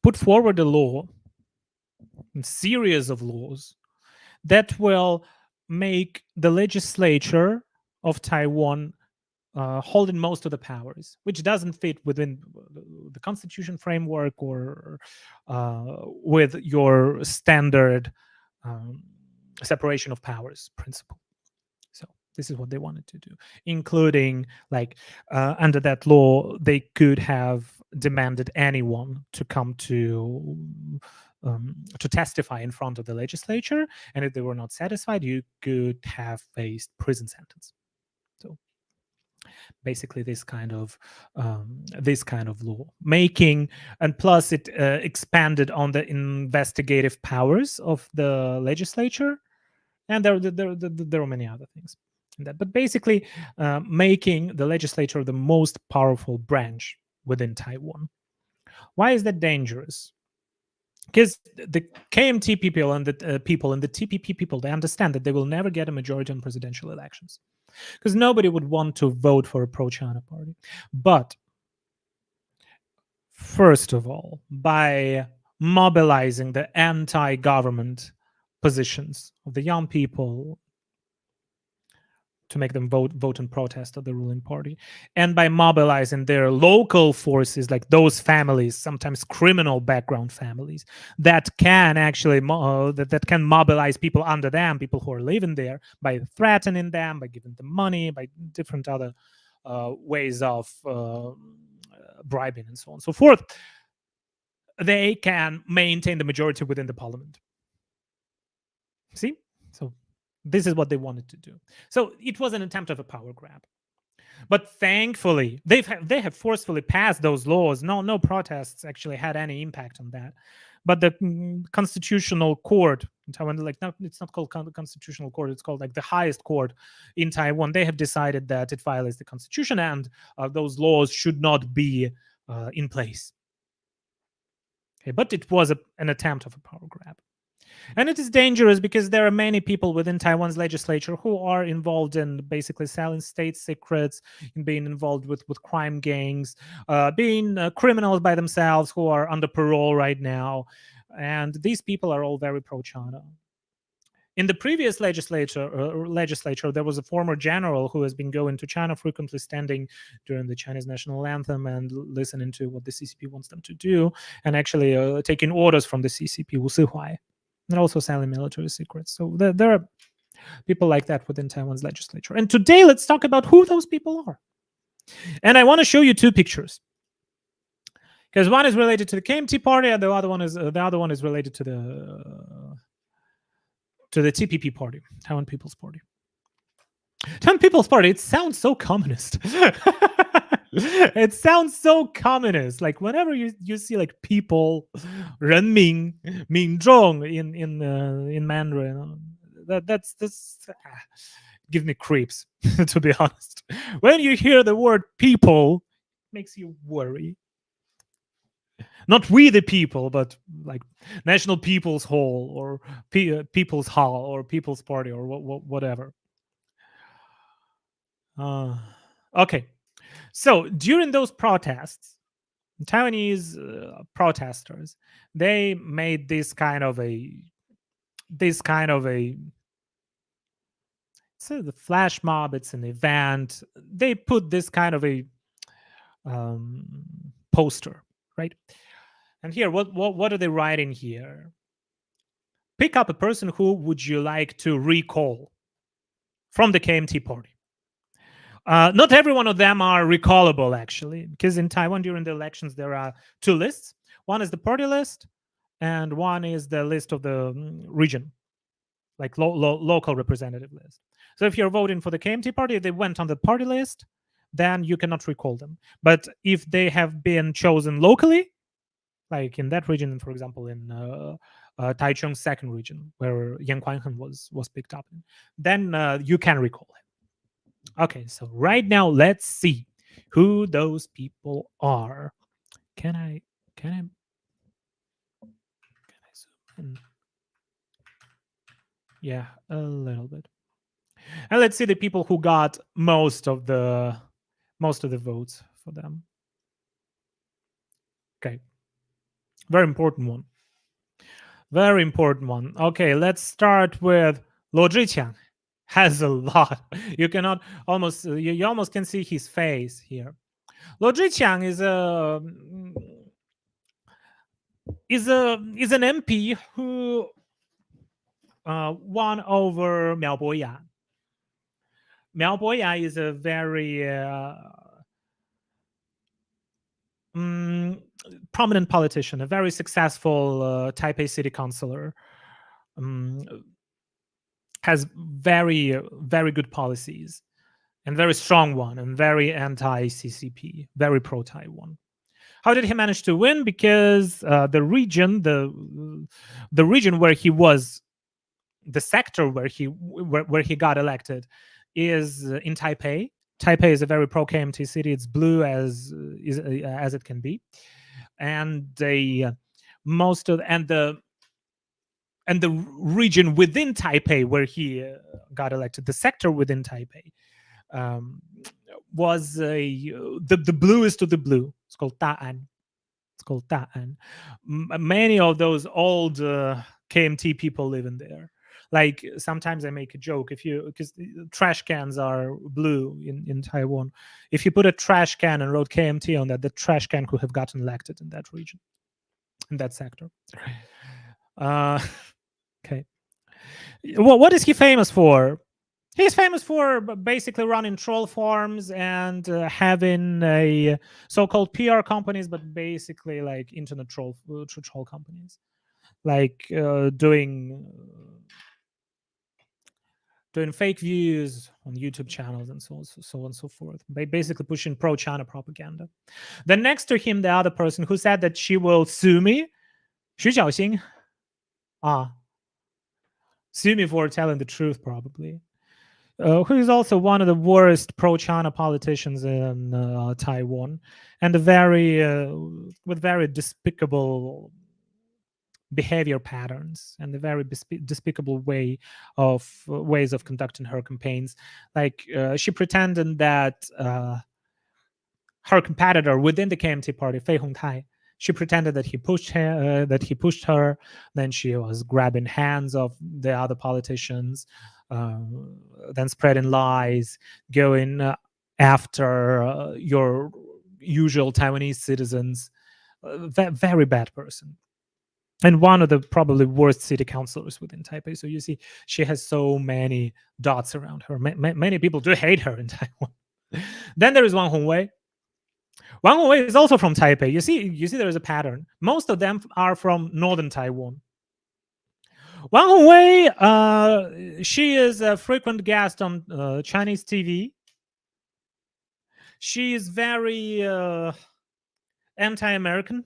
put forward a law, a series of laws that will make the legislature of Taiwan holding most of the powers, which doesn't fit within the constitution framework or with your standard separation of powers principle. So this is what they wanted to do, including like under that law, they could have demanded anyone to come to testify in front of the legislature, and if they were not satisfied, you could have faced prison sentence. So basically, this kind of law making, and plus it expanded on the investigative powers of the legislature, and there are many other things in that. But basically, making the legislature the most powerful branch within Taiwan. Why is that dangerous? Because the KMT people and the people and the TPP people, they understand that they will never get a majority on presidential elections, because nobody would want to vote for a pro-China party. But first of all, by mobilizing the anti-government positions of the young people to make them vote in protest of the ruling party, and by mobilizing their local forces, like those families, sometimes criminal background families, that can actually that can mobilize people under them, people who are living there, by threatening them, by giving them money, by different other ways of bribing and so on and so forth, they can maintain the majority within the parliament. See? So this is what they wanted to do. So it was an attempt of a power grab. But thankfully, they have forcefully passed those laws. No protests actually had any impact on that. But the constitutional court in Taiwan, like, no, it's not called constitutional court, it's called like the highest court in Taiwan. They have decided that it violates the constitution, and those laws should not be in place. Okay, but it was an attempt of a power grab. And it is dangerous because there are many people within Taiwan's legislature who are involved in basically selling state secrets, in being involved with crime gangs, being criminals by themselves who are under parole right now. And these people are all very pro-China. In the previous legislature, there was a former general who has been going to China frequently, standing during the Chinese national anthem and listening to what the CCP wants them to do, and actually taking orders from the CCP, Wu Sihuai, and also selling military secrets. So there are people like that within Taiwan's legislature. And today, let's talk about who those people are. And I want to show you two pictures, because one is related to the KMT party, and the other one is related to the TPP party, Taiwan People's Party. Taiwan People's Party, it sounds so communist. It sounds so communist. Like whenever you see like people, 人民, 民众 in Mandarin, that's give me creeps, to be honest. When you hear the word people, it makes you worry. Not we the people, but like National People's Hall or People's Hall or People's Party or whatever. Okay, so during those protests, Taiwanese protesters, they made this kind of a it's the flash mob, it's an event. They put this kind of a poster, right? And here, what are they writing here? Pick up a person who would you like to recall from the KMT party. Not every one of them are recallable, actually, because in Taiwan during the elections there are two lists. One is the party list, and one is the list of the region, like local representative list. So if you're voting for the KMT party, they went on the party list, then you cannot recall them. But if they have been chosen locally, like in that region, for example, in Taichung's second region, where Yan Kuanhen was picked up, then you can recall him. Okay, so right now let's see who those people are. Can I zoom in? Yeah, a little bit. And let's see the people who got most of the votes for them. Okay. Very important one. Very important one. Okay, let's start with Luo Zhiqiang. Has a lot. You cannot almost you almost can see his face here. Luo Zhiqiang is an MP who won over Miao Boya. Miao Boya is a very prominent politician, a very successful Taipei city councilor. Has very good policies, and very strong one, and very anti-CCP, very pro-Taiwan. How did he manage to win? Because the region where he was, the sector where he got elected, is in Taipei. Taipei is a very pro-KMT city. It's blue as it can be, and the region within Taipei where he got elected, the sector within Taipei, was the bluest of the blue. It's called Da'an. Many of those old KMT people live in there. Like sometimes I make a joke, because trash cans are blue in Taiwan. If you put a trash can and wrote KMT on that, the trash can could have gotten elected in that region, in that sector. Okay. What is he famous for? He's famous for basically running troll farms and having a so-called PR companies, but basically like internet troll companies, like doing fake views on YouTube channels and so on and so forth. Basically pushing pro-China propaganda. Then next to him, the other person who said that she will sue me, Xu Xiaoxing. Sue me for telling the truth, probably. Who is also one of the worst pro-China politicians in Taiwan, and with very despicable behavior patterns and the very despicable ways of conducting her campaigns. Like she pretended that her competitor within the KMT party, Fei Hongtai, she pretended that he pushed her. Then she was grabbing hands of the other politicians, then spreading lies, going after your usual Taiwanese citizens. Very bad person, and one of the probably worst city councilors within Taipei. So you see, she has so many dots around her. Many people do hate her in Taiwan. Then there is Wang Hongwei. Wang Hongwei is also from Taipei. You see, there is a pattern. Most of them are from northern Taiwan. Wang Hongwei, she is a frequent guest on Chinese TV. She is very anti-American,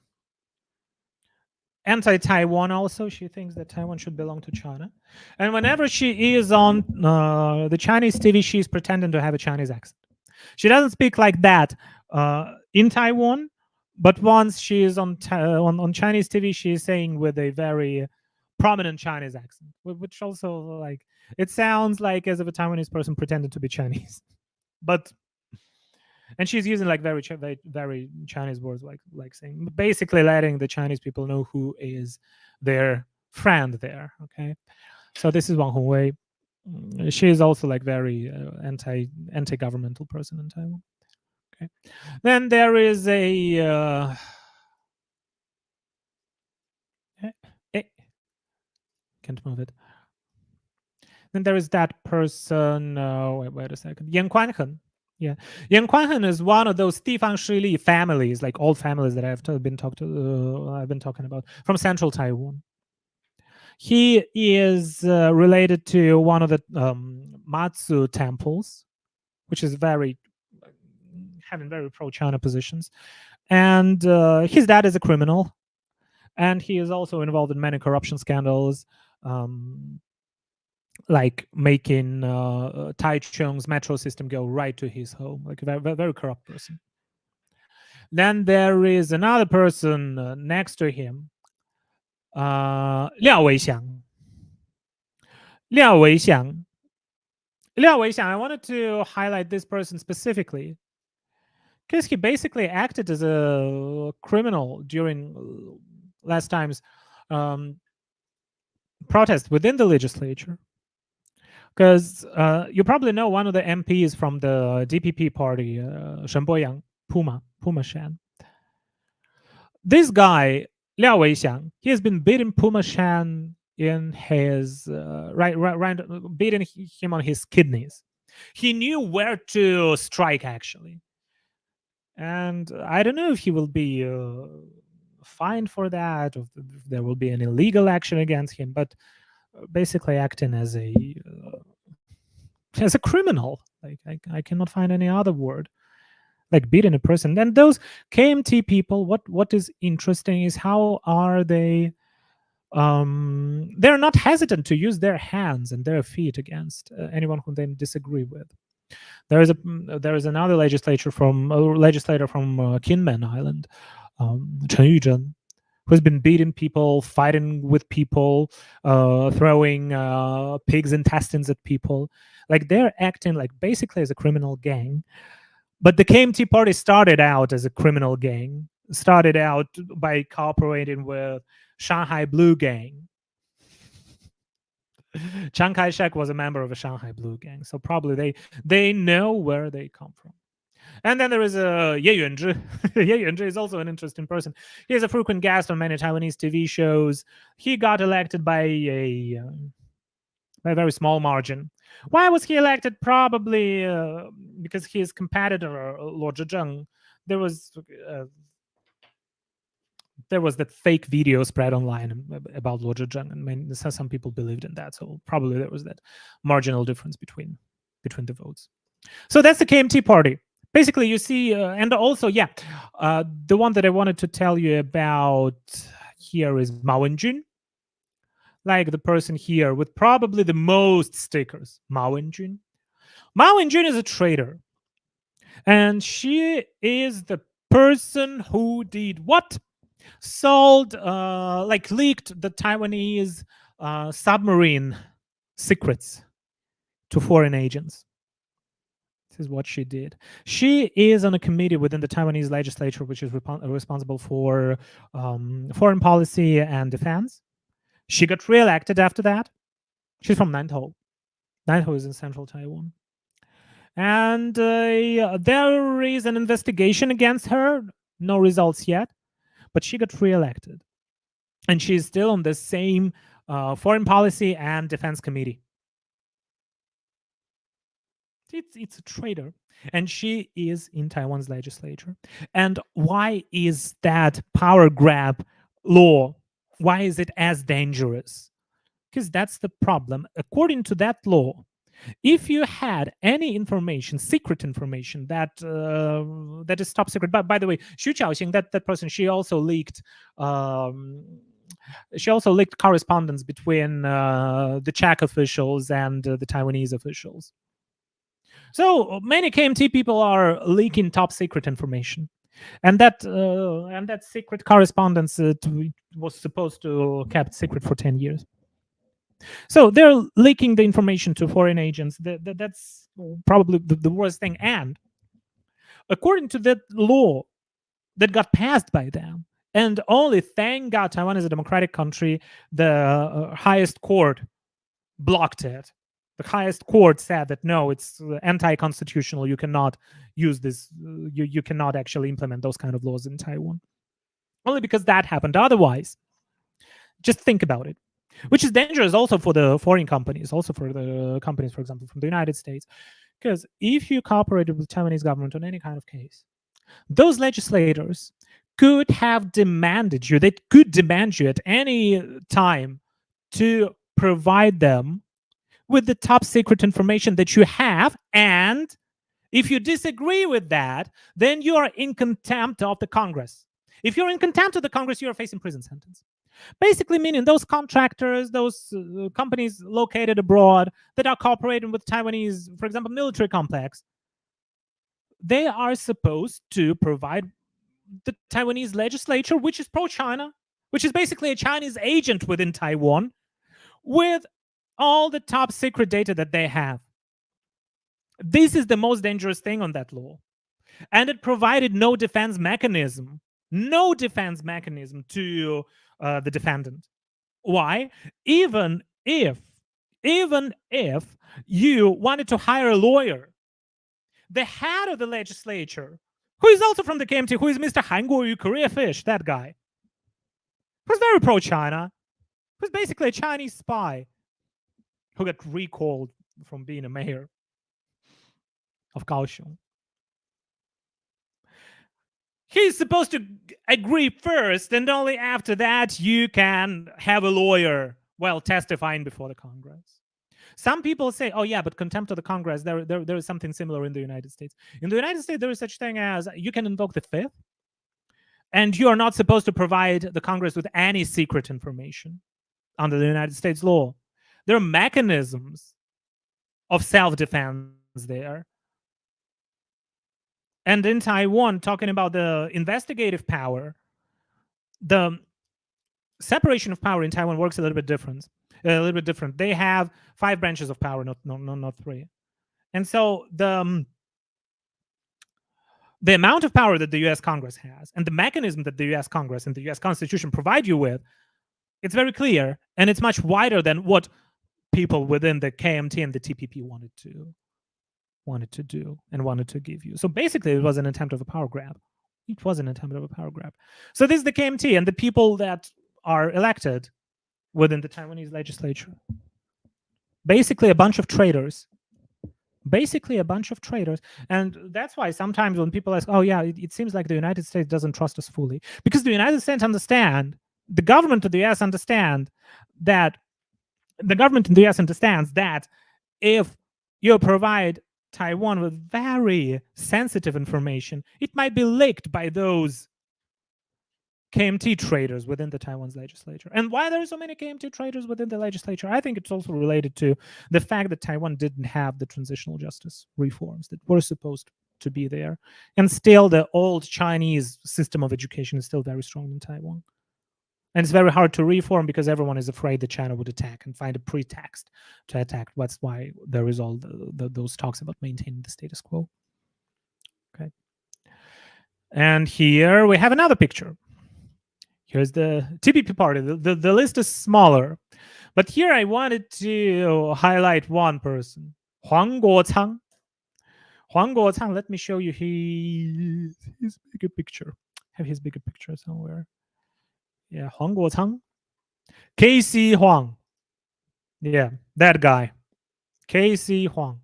anti-Taiwan also. She thinks that Taiwan should belong to China. And whenever she is on the Chinese TV, she's pretending to have a Chinese accent. She doesn't speak like that in Taiwan, but once she is on Chinese TV, she is saying with a very prominent Chinese accent, which also, like, it sounds like as if a Taiwanese person pretended to be Chinese. But and she's using like very Chinese words, like saying, basically letting the Chinese people know who is their friend there. Okay, so this is Wang Hongwei. She is also like very anti-governmental person in Taiwan. Okay, then there is a can't move it. Then there is that person. Wait a second. Yan Kuanhen. Yeah, Yan Kuanhen is one of those 地方势力 families, like old families that I've been talking about from central Taiwan. He is related to one of the Matsu temples, which is having very pro-China positions, and his dad is a criminal, and he is also involved in many corruption scandals, like making Taichung's metro system go right to his home, like a very corrupt person. Then there is another person next to him, Liao Weixiang. Liao Weixiang. I wanted to highlight this person specifically because he basically acted as a criminal during last time's protest within the legislature. Because you probably know one of the MPs from the DPP party, Shen Boyang, Puma Shan. This guy, Liao Weixiang, he has been beating Puma Shan in his beating him on his kidneys. He knew where to strike, actually. And I don't know if he will be fined for that, or if there will be an illegal action against him, but basically acting as a criminal. Like I cannot find any other word. Like beating a person. And those KMT people, what is interesting is how are they they're not hesitant to use their hands and their feet against anyone whom they disagree with. There is another legislator from Kinmen Island, Chen Yuzhen, who's been beating people, fighting with people, throwing pigs' intestines at people. Like they're acting like basically as a criminal gang. But the KMT party started out as a criminal gang, started out by cooperating with Shanghai Blue Gang. Chiang Kai-shek was a member of a Shanghai Blue Gang, so probably they know where they come from. And then there is Ye Yuanzhi. Ye Yuanzhi is also an interesting person. He is a frequent guest on many Taiwanese TV shows. He got elected by a very small margin. Why was he elected? Probably because his competitor, Luo Zhizheng, there was that fake video spread online about Luo Zhizheng, and some people believed in that. So probably there was that marginal difference between the votes. So that's the KMT party. Basically, you see, and also, the one that I wanted to tell you about here is Ma Wenjun. Like the person here with probably the most stickers, Ma Wenjun. Ma Wenjun is a traitor. And she is the person who did what? sold, leaked the Taiwanese submarine secrets to foreign agents. This is what she did. She is on a committee within the Taiwanese legislature, which is responsible for foreign policy and defense. She got reelected after that. She's from Nantou. Nantou is in central Taiwan. And there is an investigation against her. No results yet, but she got reelected. And she's still on the same foreign policy and defense committee. It's a traitor, and she is in Taiwan's legislature. And why is that power grab law, why is it as dangerous? Because that's the problem. According to that law, if you had any information, secret information that that is top secret. But by the way, Xu Qiaoxing, that person, she also leaked correspondence between the Czech officials and the Taiwanese officials. So many KMT people are leaking top secret information, and that secret correspondence was supposed to kept secret for 10 years. So they're leaking the information to foreign agents. That's probably the worst thing. And according to that law that got passed by them, and only thank God Taiwan is a democratic country, the highest court blocked it. The highest court said that no, it's anti-constitutional. You cannot use this. You cannot actually implement those kind of laws in Taiwan. Only because that happened. Otherwise, just think about it. Which is dangerous also for the foreign companies, also for the companies, for example, from the United States. Because if you cooperated with Taiwanese government on any kind of case, those legislators could have demanded you, they could demand you at any time to provide them with the top secret information that you have. And if you disagree with that, then you are in contempt of the Congress. If you're in contempt of the Congress, you are facing prison sentence. Basically meaning those contractors, those companies located abroad that are cooperating with Taiwanese, for example, military complex, they are supposed to provide the Taiwanese legislature, which is pro-China, which is basically a Chinese agent within Taiwan, with all the top secret data that they have. This is the most dangerous thing on that law. And it provided no defense mechanism to the defendant. Why? Even if you wanted to hire a lawyer, the head of the legislature, who is also from the KMT, who is Mr. Han Guoyu, Korea Fish, that guy, who's very pro-China, who's basically a Chinese spy, who got recalled from being a mayor of Kaohsiung. He's supposed to agree first, and only after that you can have a lawyer while testifying before the Congress. Some people say, oh yeah, but contempt of the Congress, there is something similar in the United States. In the United States, there is such thing as you can invoke the Fifth, and you are not supposed to provide the Congress with any secret information under the United States law. There are mechanisms of self-defense there. And in Taiwan, talking about the investigative power, the separation of power in Taiwan works a little bit different. They have 5 branches of power, not 3. And so the amount of power that the U.S. Congress has and the mechanism that the U.S. Congress and the U.S. Constitution provide you with, it's very clear, and it's much wider than what people within the KMT and the TPP wanted to do and wanted to give you. So basically, it was an attempt of a power grab. It was an attempt of a power grab. So this is the KMT and the people that are elected within the Taiwanese legislature. Basically, a bunch of traitors. And that's why sometimes when people ask, oh yeah, it seems like the United States doesn't trust us fully. Because the United States understand, the government of the US understands that if you provide Taiwan with very sensitive information, it might be leaked by those KMT traders within the Taiwan's legislature. And why there are so many KMT traders within the legislature? I think it's also related to the fact that Taiwan didn't have the transitional justice reforms that were supposed to be there. And still the old Chinese system of education is still very strong in Taiwan. And it's very hard to reform because everyone is afraid that China would attack and find a pretext to attack. That's why there is all those talks about maintaining the status quo. Okay. And here we have another picture. Here's the TPP party. The list is smaller. But here I wanted to highlight one person, Huang Guocang. Huang Guocang, let me show you his bigger picture. I have his bigger picture somewhere. Yeah, Huang Guocang. KC Huang. Yeah, that guy. KC Huang.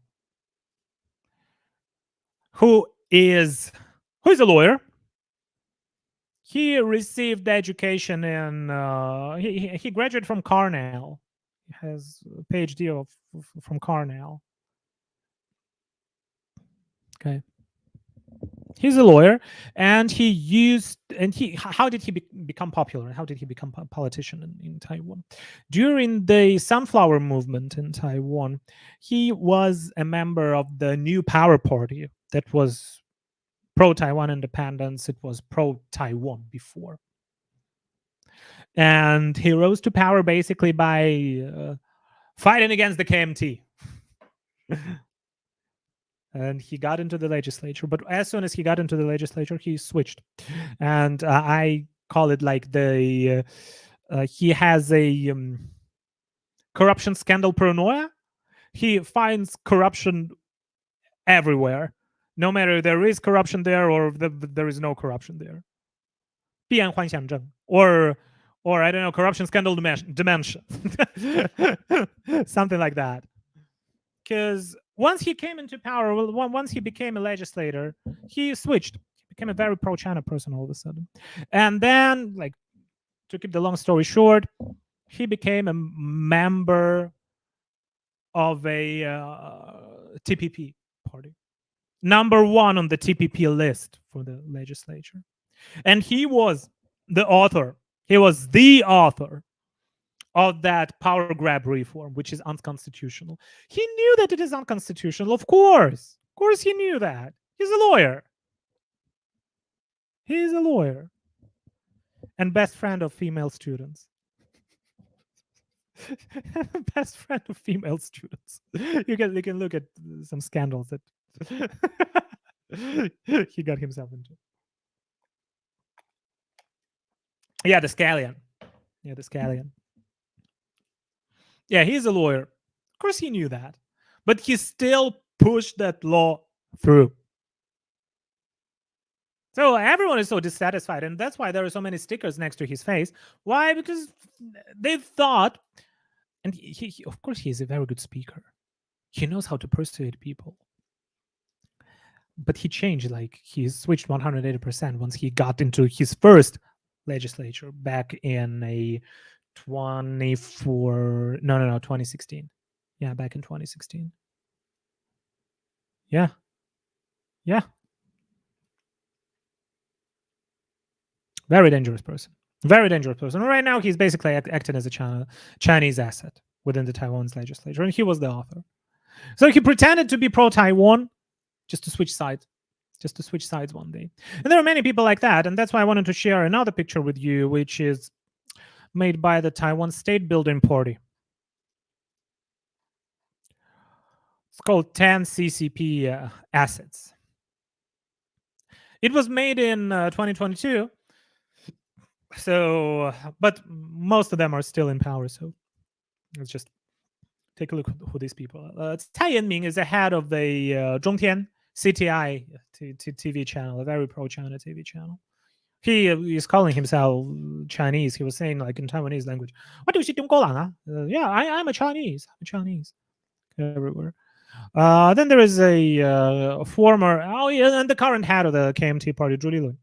Who is a lawyer. He received education in he graduated from Cornell. He has a PhD from Cornell. Okay. He's a lawyer, and how did he become popular, and how did he become a politician in Taiwan? During the Sunflower Movement in Taiwan, he was a member of the New Power Party that was pro-Taiwan independence. It was pro-Taiwan before. And he rose to power basically by fighting against the KMT. And he got into the legislature. But as soon as he got into the legislature, he switched. And I call it like he has a corruption scandal paranoia. He finds corruption everywhere, no matter there is corruption there or there is no corruption there. 必然幻想症, or I don't know, corruption scandal dementia. Something like that. Because once he came into power, once he became a legislator, he switched. He became a very pro-China person all of a sudden. And then, like, to keep the long story short, he became a member of a TPP party. Number one on the TPP list for the legislature. And he was the author. He was the author of that power grab reform, which is unconstitutional. He knew that it is unconstitutional, of course. Of course he knew that. He's a lawyer. He's a lawyer. And best friend of female students. Best friend of female students. You can look at some scandals that he got himself into. Yeah, the scallion. Yeah, the scallion. Yeah, he's a lawyer. Of course he knew that. But he still pushed that law through. So everyone is so dissatisfied, and that's why there are so many stickers next to his face. Why? Because they thought, and he of course, he is a very good speaker. He knows how to persuade people. But he changed, like he switched 180% once he got into his first legislature back in a 2016. Yeah, back in 2016. Yeah. Very dangerous person. Very dangerous person. Right now, he's basically acting as a Chinese asset within the Taiwan's legislature, and he was the author. So he pretended to be pro-Taiwan just to switch sides. Just to switch sides one day. And there are many people like that, and that's why I wanted to share another picture with you, which is made by the Taiwan State Building Party. It's called 10 CCP assets. It was made in 2022. So, but most of them are still in power. So let's just take a look at who these people are. Tsai Ing-ming is the head of the Zhongtian CTI TV channel, a very pro-China TV channel. He is calling himself Chinese. He was saying, like, in Taiwanese language, "What do you see, yeah, I'm a Chinese. I'm a Chinese." Everywhere. Then there is a former, and the current head of the KMT party, Zhu Lilun.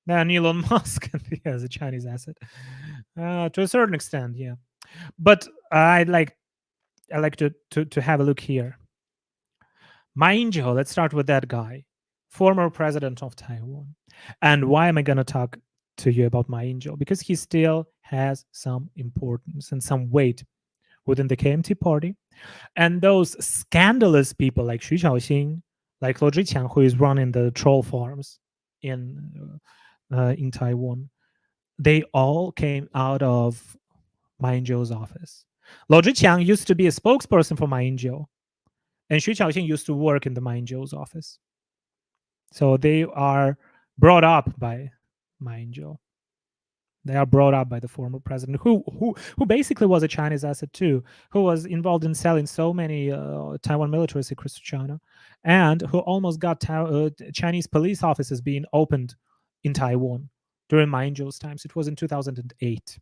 Then Elon Musk, he has a Chinese asset to a certain extent, yeah. But I like to have a look here. Ma Ying-jeou, let's start with that guy, former president of Taiwan. And why am I going to talk to you about Ma Ying-jeou, because he still has some importance and some weight within the KMT party. And those scandalous people like Xu Qiaoxing, like Luo Zhiqiang, who is running the troll farms in Taiwan, they all came out of Ma Ying-jeou's office. Luo Zhiqiang used to be a spokesperson for Ma Ying-jeou, and Xu Qiaoxing used to work in the Ma Ying-jeou's office. So they are brought up by Ma Ying-jeou. They are brought up by the former president, who basically was a Chinese asset too, who was involved in selling so many Taiwan military secrets to China, and who almost got Chinese police offices being opened in Taiwan during Ma Ying-jeou's times. It was in 2008.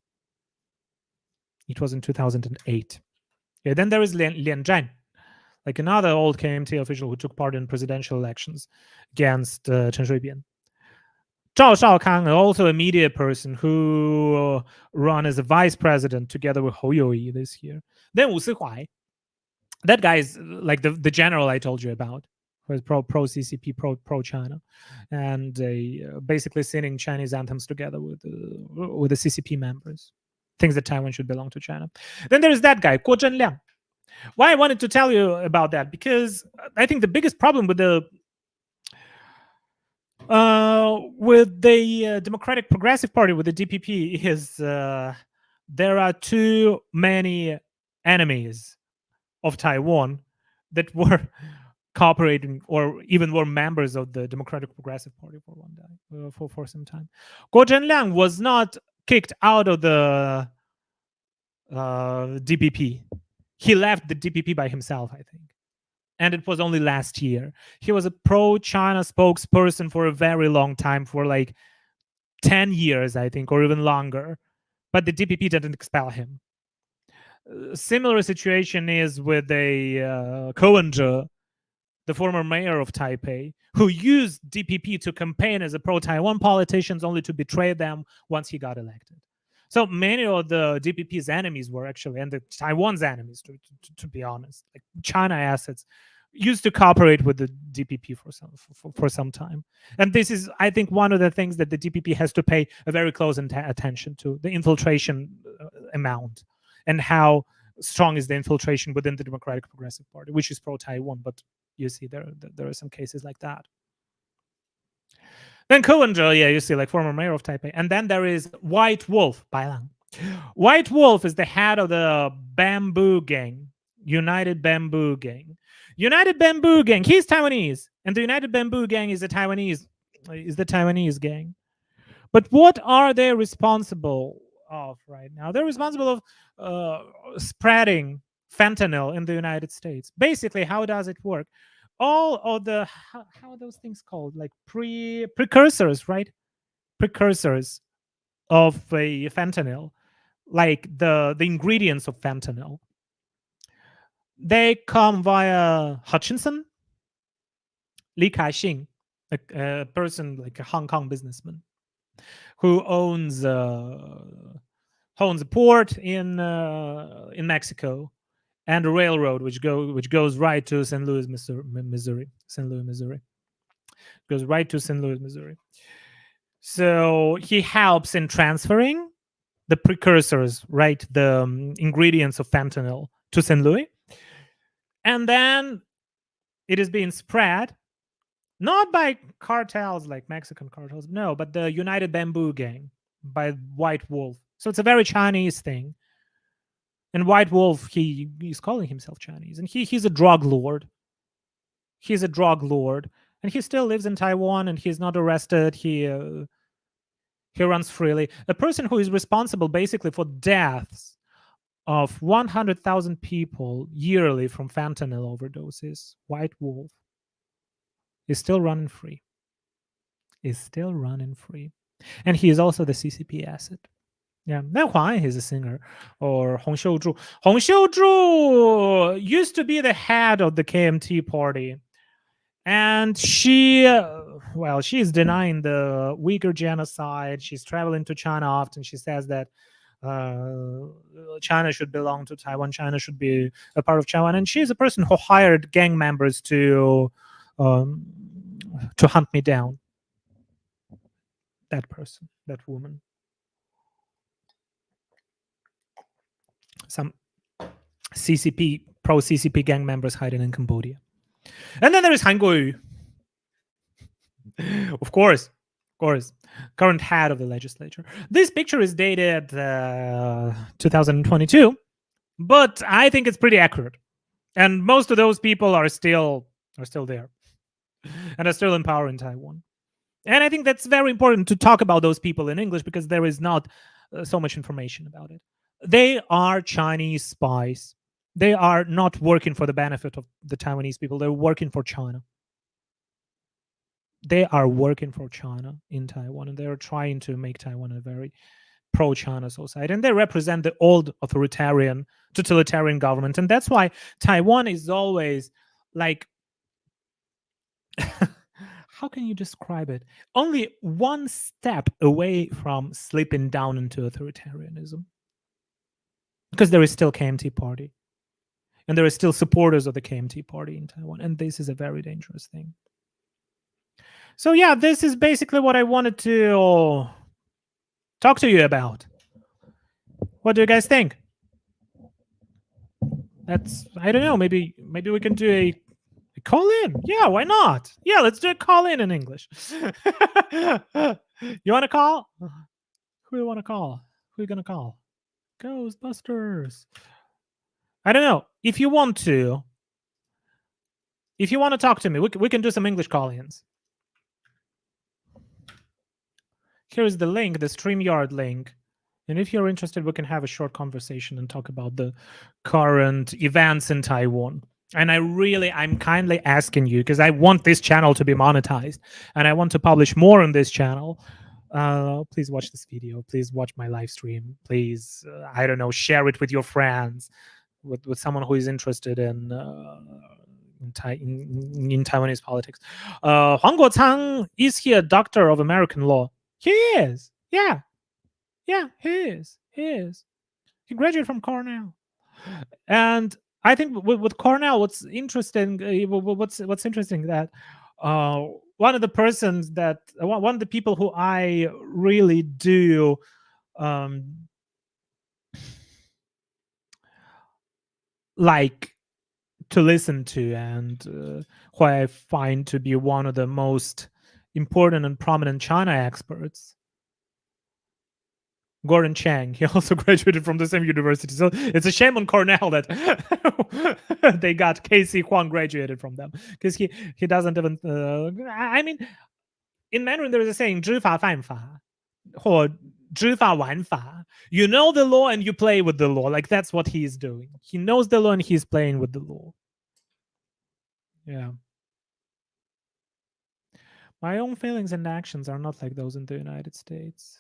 It was in 2008. Yeah, then there is Lian Zhan, like another old KMT official who took part in presidential elections against Chen Shui-bian. Zhao Shaokang, also a media person who ran as a vice president together with Hou Youyi this year. Then Wu Sihuai, that guy is like the general I told you about, who is pro CCP, pro China, and basically singing Chinese anthems together with the CCP members. Thinks that Taiwan should belong to China. Then there is that guy, Guo Zhenliang. Why I wanted to tell you about that, because I think the biggest problem with the Democratic Progressive Party, with the DPP, is there are too many enemies of Taiwan that were cooperating or even were members of the Democratic Progressive Party for one day, for some time. Guo Zhenliang was not kicked out of the DPP. He left the DPP by himself, I think. And it was only last year. He was a pro-China spokesperson for a very long time, for like 10 years, I think, or even longer. But the DPP didn't expel him. Similar situation is with a Ko-wen-je, the former mayor of Taipei, who used DPP to campaign as a pro-Taiwan politicians, only to betray them once he got elected. So many of the DPP's enemies were actually, and the Taiwan's enemies, to be honest, like China assets, used to cooperate with the DPP for some time. And this is, I think, one of the things that the DPP has to pay a very close attention to, the infiltration amount, and how strong is the infiltration within the Democratic Progressive Party, which is pro-Taiwan, but you see there are some cases like that. Then Ko-wen-je, yeah, you see, like former mayor of Taipei. And then there is White Wolf, Bailang. White Wolf is the head of the Bamboo Gang, United Bamboo Gang. United Bamboo Gang, he's Taiwanese, and the United Bamboo Gang is the Taiwanese gang. But what are they responsible of right now? They're responsible of spreading fentanyl in the United States. Basically, how does it work? All of the, how are those things called? Like precursors, right? Precursors of a fentanyl, like the ingredients of fentanyl. They come via Hutchinson, Li Ka-shing, a person like a Hong Kong businessman who owns a port in Mexico, and a railroad which goes right to St. Louis, Missouri. St. Louis, Missouri. Goes right to St. Louis, Missouri. So he helps in transferring the precursors, right, the ingredients of fentanyl to St. Louis, and then it is being spread not by cartels like Mexican cartels, no, but the United Bamboo Gang by White Wolf. So it's a very Chinese thing. And White Wolf, he's calling himself Chinese, and he's a drug lord. He's a drug lord, and he still lives in Taiwan, and he's not arrested. He runs freely. A person who is responsible basically for deaths of 100,000 people yearly from fentanyl overdoses, White Wolf, is still running free. And he is also the CCP asset. Yeah, Lian Huang, he's a singer, or Hong Xiuzhu. Hong Xiuzhu used to be the head of the KMT party, and she is denying the Uyghur genocide. She's traveling to China often. She says that China should belong to Taiwan. China should be a part of Taiwan. And she's a person who hired gang members to hunt me down. That person, that woman. Some CCP, pro CCP gang members hiding in Cambodia. And then there is Han Kuo-yu. Of course, current head of the legislature. This picture is dated 2022, but I think it's pretty accurate. And most of those people are still there and are still in power in Taiwan. And I think that's very important to talk about those people in English because there is not so much information about it. They are Chinese spies. They are not working for the benefit of the Taiwanese people. They're working for China. They are working for China in Taiwan, and they're trying to make Taiwan a very pro-China society. And they represent the old authoritarian, totalitarian government. And that's why Taiwan is always like, how can you describe it? Only one step away from slipping down into authoritarianism. Because there is still KMT party. And there are still supporters of the KMT party in Taiwan. And this is a very dangerous thing. So yeah, this is basically what I wanted to talk to you about. What do you guys think? That's, I don't know, maybe we can do a call in. Yeah, why not? Yeah, let's do a call in English. You want to call? Who do you want to call? Who are you going to call? Ghostbusters. I don't know. If you want to talk to me, we can do some English call-ins. Here's the link, the StreamYard link. And if you're interested, we can have a short conversation and talk about the current events in Taiwan. And I'm kindly asking you, because I want this channel to be monetized and I want to publish more on this channel. Please watch this video. Please watch my live stream. Please, I don't know, share it with your friends, with someone who is interested in Taiwanese politics. Huang Guocang, is he a doctor of American law? He is. Yeah, he is. He graduated from Cornell. And I think with Cornell, what's interesting that one of the persons that one of the people who I really do like to listen to, and who I find to be one of the most important and prominent China experts, Gordon Chang. He also graduated from the same university. So it's a shame on Cornell that they got Casey Huang graduated from them, because he doesn't even. I mean, in Mandarin there is a saying, 知法犯法, or 知法玩法. You know the law and you play with the law. Like, that's what he's doing. He knows the law and he's playing with the law. Yeah. My own feelings and actions are not like those in the United States.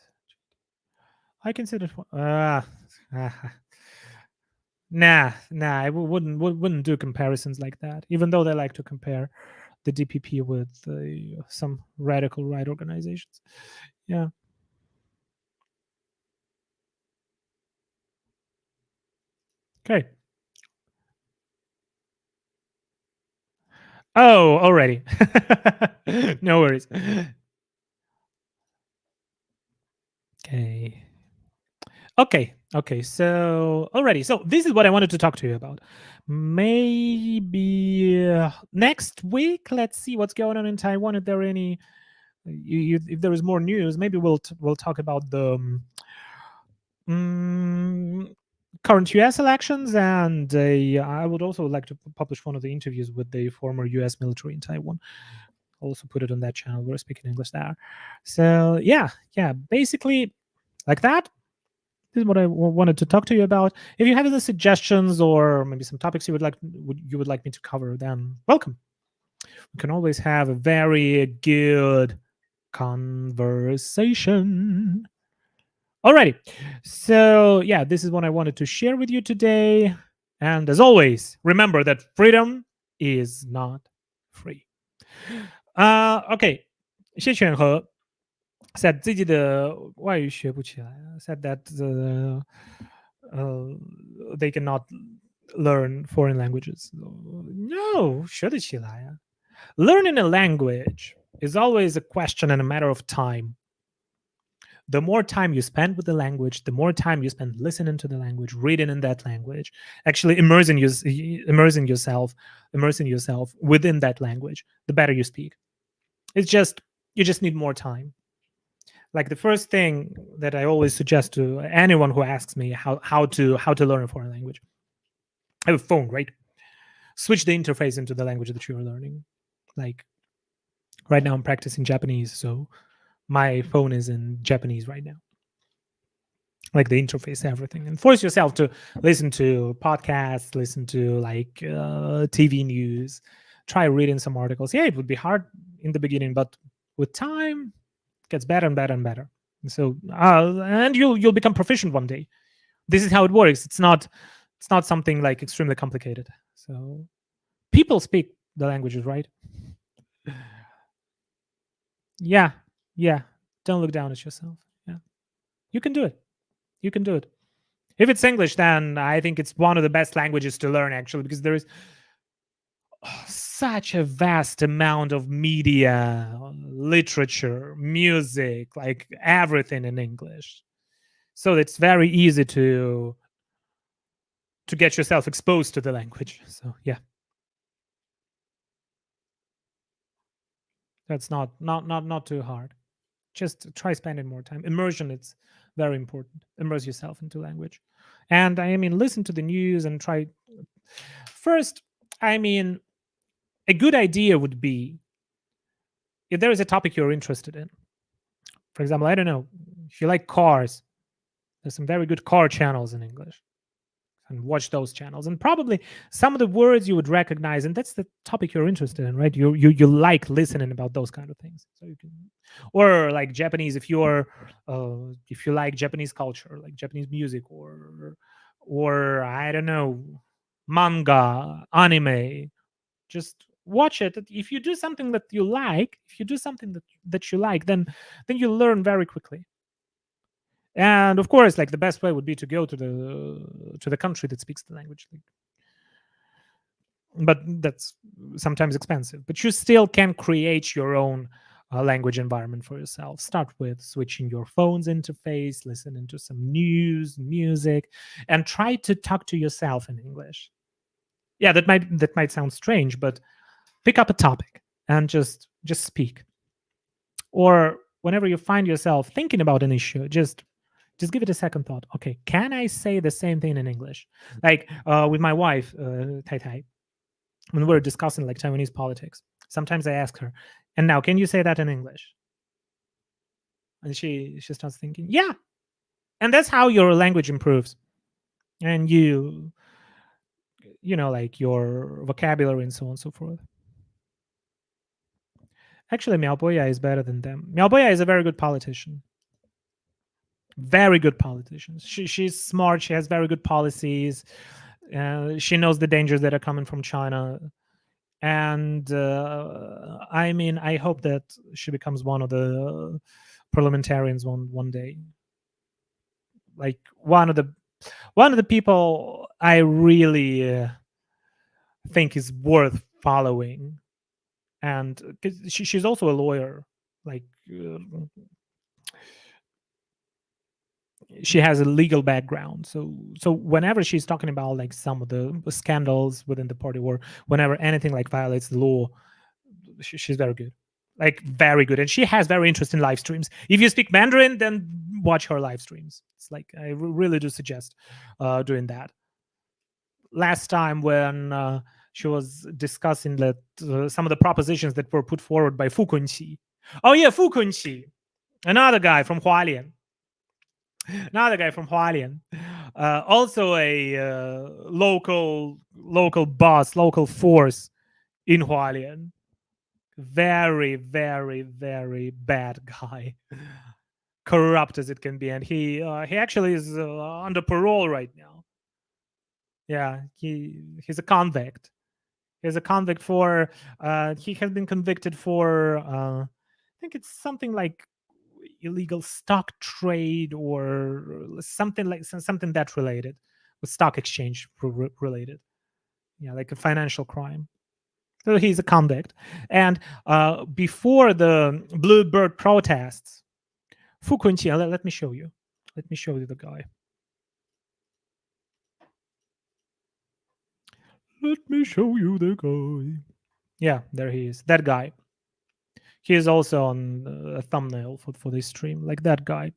I consider nah, I wouldn't do comparisons like that, even though they like to compare the DPP with some radical right organizations. Yeah. Okay. Oh, already. No worries. Okay. So already. So this is what I wanted to talk to you about. Maybe next week. Let's see what's going on in Taiwan. If there are any, if there is more news, maybe we'll talk about the current U.S. elections, and I would also like to publish one of the interviews with the former U.S. military in Taiwan. I'll also put it on that channel. We're speaking English there. So yeah, basically like that. This is what I wanted to talk to you about. If you have any suggestions or maybe some topics you would like me to cover, then welcome. We can always have a very good conversation. Alrighty. So yeah, this is what I wanted to share with you today. And as always, remember that freedom is not free. Okay. 谢选和 said 自己的外语学不起来 said that they cannot learn foreign languages. No, 学得起来 Learning a language is always a question and a matter of time. The more time you spend with the language, the more time you spend listening to the language, reading in that language, actually immersing yourself within that language, the better you speak. It's just you just need more time. Like the first thing that I always suggest to anyone who asks me how to learn a foreign language, I have a phone, right? Switch the interface into the language that you're learning. Like right now, I'm practicing Japanese, so my phone is in Japanese right now. Like the interface, everything, and force yourself to listen to podcasts, listen to like TV news, try reading some articles. Yeah, it would be hard in the beginning, but with time, it gets better and better and better. So, and you'll become proficient one day. This is how it works. It's not something like extremely complicated. So, people speak the languages, right? Yeah, yeah. Don't look down at yourself. Yeah, you can do it. You can do it. If it's English, then I think it's one of the best languages to learn, actually, because there is such a vast amount of media, literature, music, like everything in English. So it's very easy to get yourself exposed to the language. So yeah, that's not too hard. Just try spending more time. Immersion, it's very important. Immerse yourself into language. And I mean, listen to the news and try first. I mean, a good idea would be if there is a topic you're interested in. For example, I don't know, if you like cars, there's some very good car channels in English, and watch those channels. And probably some of the words you would recognize, and that's the topic you're interested in, right? You like listening about those kind of things. So you can, or like Japanese, if you like Japanese culture, like Japanese music, or I don't know, manga, anime, just watch it. If you do something that you like, if you do something that you like, then you learn very quickly. And of course, like the best way would be to go to the country that speaks the language, but that's sometimes expensive. But you still can create your own language environment for yourself. Start with switching your phone's interface, listening to some news, music, and try to talk to yourself in English. Yeah, that might sound strange, but pick up a topic and just speak. Or whenever you find yourself thinking about an issue, just give it a second thought. Okay, can I say the same thing in English? Like with my wife, Tai Tai, when we're discussing like Taiwanese politics, sometimes I ask her, and now can you say that in English? And she starts thinking, yeah. And that's how your language improves. And like your vocabulary and so on and so forth. Actually, Miaoboya is better than them. Miaoboya is a very good politician. Very good politician. She's smart. She has very good policies. She knows the dangers that are coming from China. And I mean, I hope that she becomes one of the parliamentarians one day. Like one of the people I really think is worth following, and 'cause she's also a lawyer. Like she has a legal background, so whenever she's talking about like some of the scandals within the party, or whenever anything like violates the law, she's very good, like very good. And she has very interesting live streams. If you speak Mandarin, then watch her live streams. It's like I really do suggest doing that. Last time when she was discussing that some of the propositions that were put forward by Fu Kunqi. Oh yeah, Fu Kunqi, another guy from Hualien. Another guy from Hualien, also a local boss, local force in Hualien. Very, very, very bad guy, corrupt as it can be, and he actually is under parole right now. Yeah, he's a convict. He's a convict for he has been convicted for I think it's something like illegal stock trade or something that related with stock exchange related. Yeah, like a financial crime. So he's a convict. And before the Bluebird protests, Fu Kunqi. Let me show you. Let me show you the guy. Let me show you the guy. Yeah, there he is. That guy. He is also on a thumbnail for this stream, like that guy.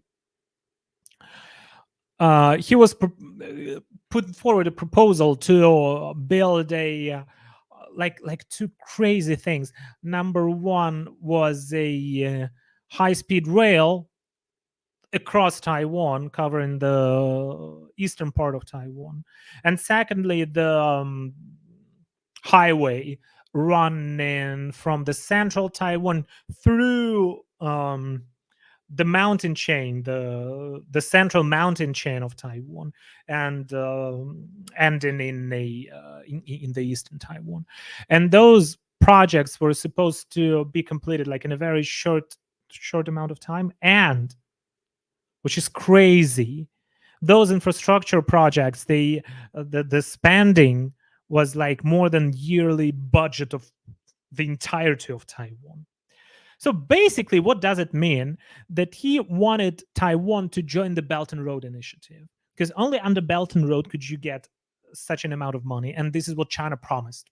He was put forward a proposal to build a like two crazy things. Number one was a high-speed rail across Taiwan, covering the eastern part of Taiwan, and secondly, the highway running from the central Taiwan through the mountain chain, the central mountain chain of Taiwan, and ending in in the eastern Taiwan, and those projects were supposed to be completed like in a very short amount of time, and which is crazy. Those infrastructure projects, the spending was like more than yearly budget of the entirety of Taiwan. So basically, what does it mean? That he wanted Taiwan to join the Belt and Road Initiative, because only under Belt and Road could you get such an amount of money, and this is what China promised.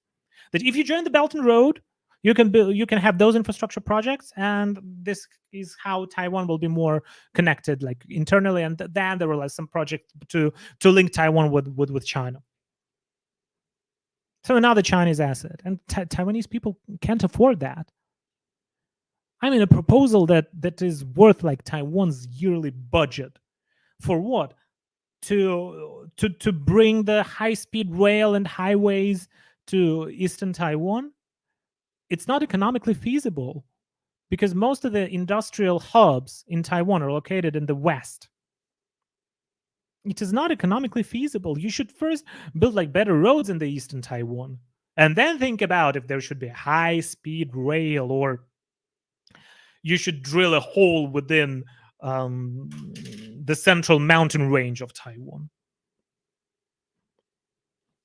That if you join the Belt and Road, you can build, you can have those infrastructure projects, and this is how Taiwan will be more connected, like internally. And then there were like some projects to link Taiwan with China. So another Chinese asset, and Taiwanese people can't afford that. I mean, a proposal that is worth like Taiwan's yearly budget for what? To bring the high-speed rail and highways to eastern Taiwan? It's not economically feasible, because most of the industrial hubs in Taiwan are located in the west. It is not economically feasible. You should first build like better roads in the eastern Taiwan, and then think about if there should be a high-speed rail, or you should drill a hole within the central mountain range of Taiwan.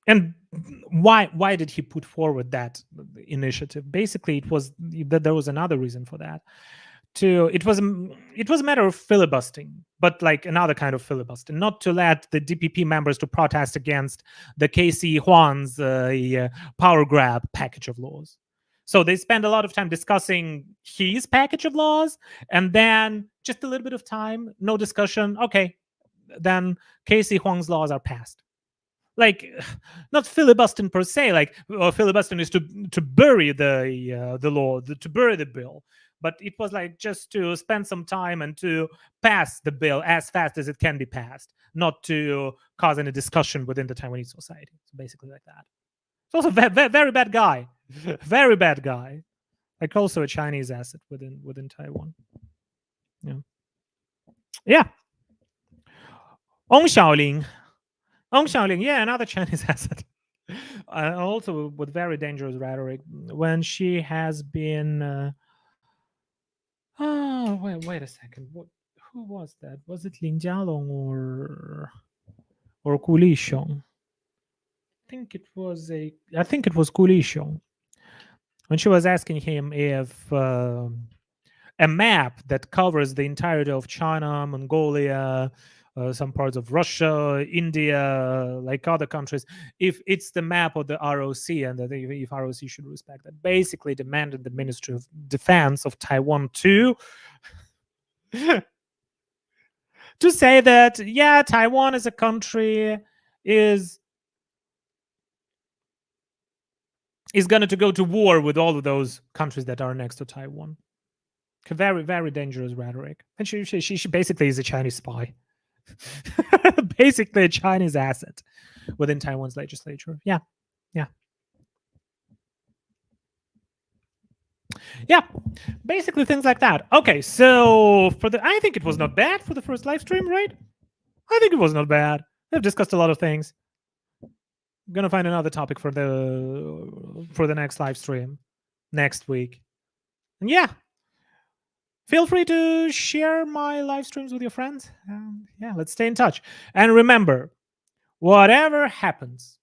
And why did he put forward that initiative? Basically, it was that there was another reason for that. It was a matter of filibustering, but like another kind of filibustering, not to let the DPP members to protest against the KC Huang's power grab package of laws. So they spend a lot of time discussing his package of laws, and then just a little bit of time, no discussion. Okay, then KC Huang's laws are passed. Like, not filibustering per se. Like, filibustering is to bury the law, to bury the bill. But it was like just to spend some time and to pass the bill as fast as it can be passed, not to cause any discussion within the Taiwanese society. So basically, like that. It's also very bad guy, very bad guy. Like also a Chinese asset within Taiwan. Yeah. Yeah. Ong Xiaoling, yeah, another Chinese asset. Also with very dangerous rhetoric when she has been. Oh, wait a second. Who was that? Was it Lin Jialong or Gu Lixiong? I think it was Gu Lixiong, when she was asking him if a map that covers the entirety of China, Mongolia, some parts of Russia, India, like other countries, if it's the map of the ROC, and that if ROC should respect that, basically demanded the Ministry of Defense of Taiwan to say that, yeah, Taiwan as a country is going to go to war with all of those countries that are next to Taiwan. Very, very dangerous rhetoric. And she basically is a Chinese spy. Basically a Chinese asset within Taiwan's legislature. Yeah. Basically things like that. Okay, so I think it was not bad for the first live stream, right? I think it was not bad. We've discussed a lot of things. I'm gonna find another topic for the next live stream next week. And yeah, feel free to share my live streams with your friends. Yeah, let's stay in touch. And remember, whatever happens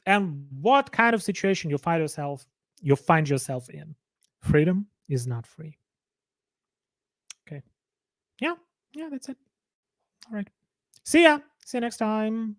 and what kind of situation you find yourself in, freedom is not free. Okay. Yeah. Yeah, that's it. All right. See ya. See you next time.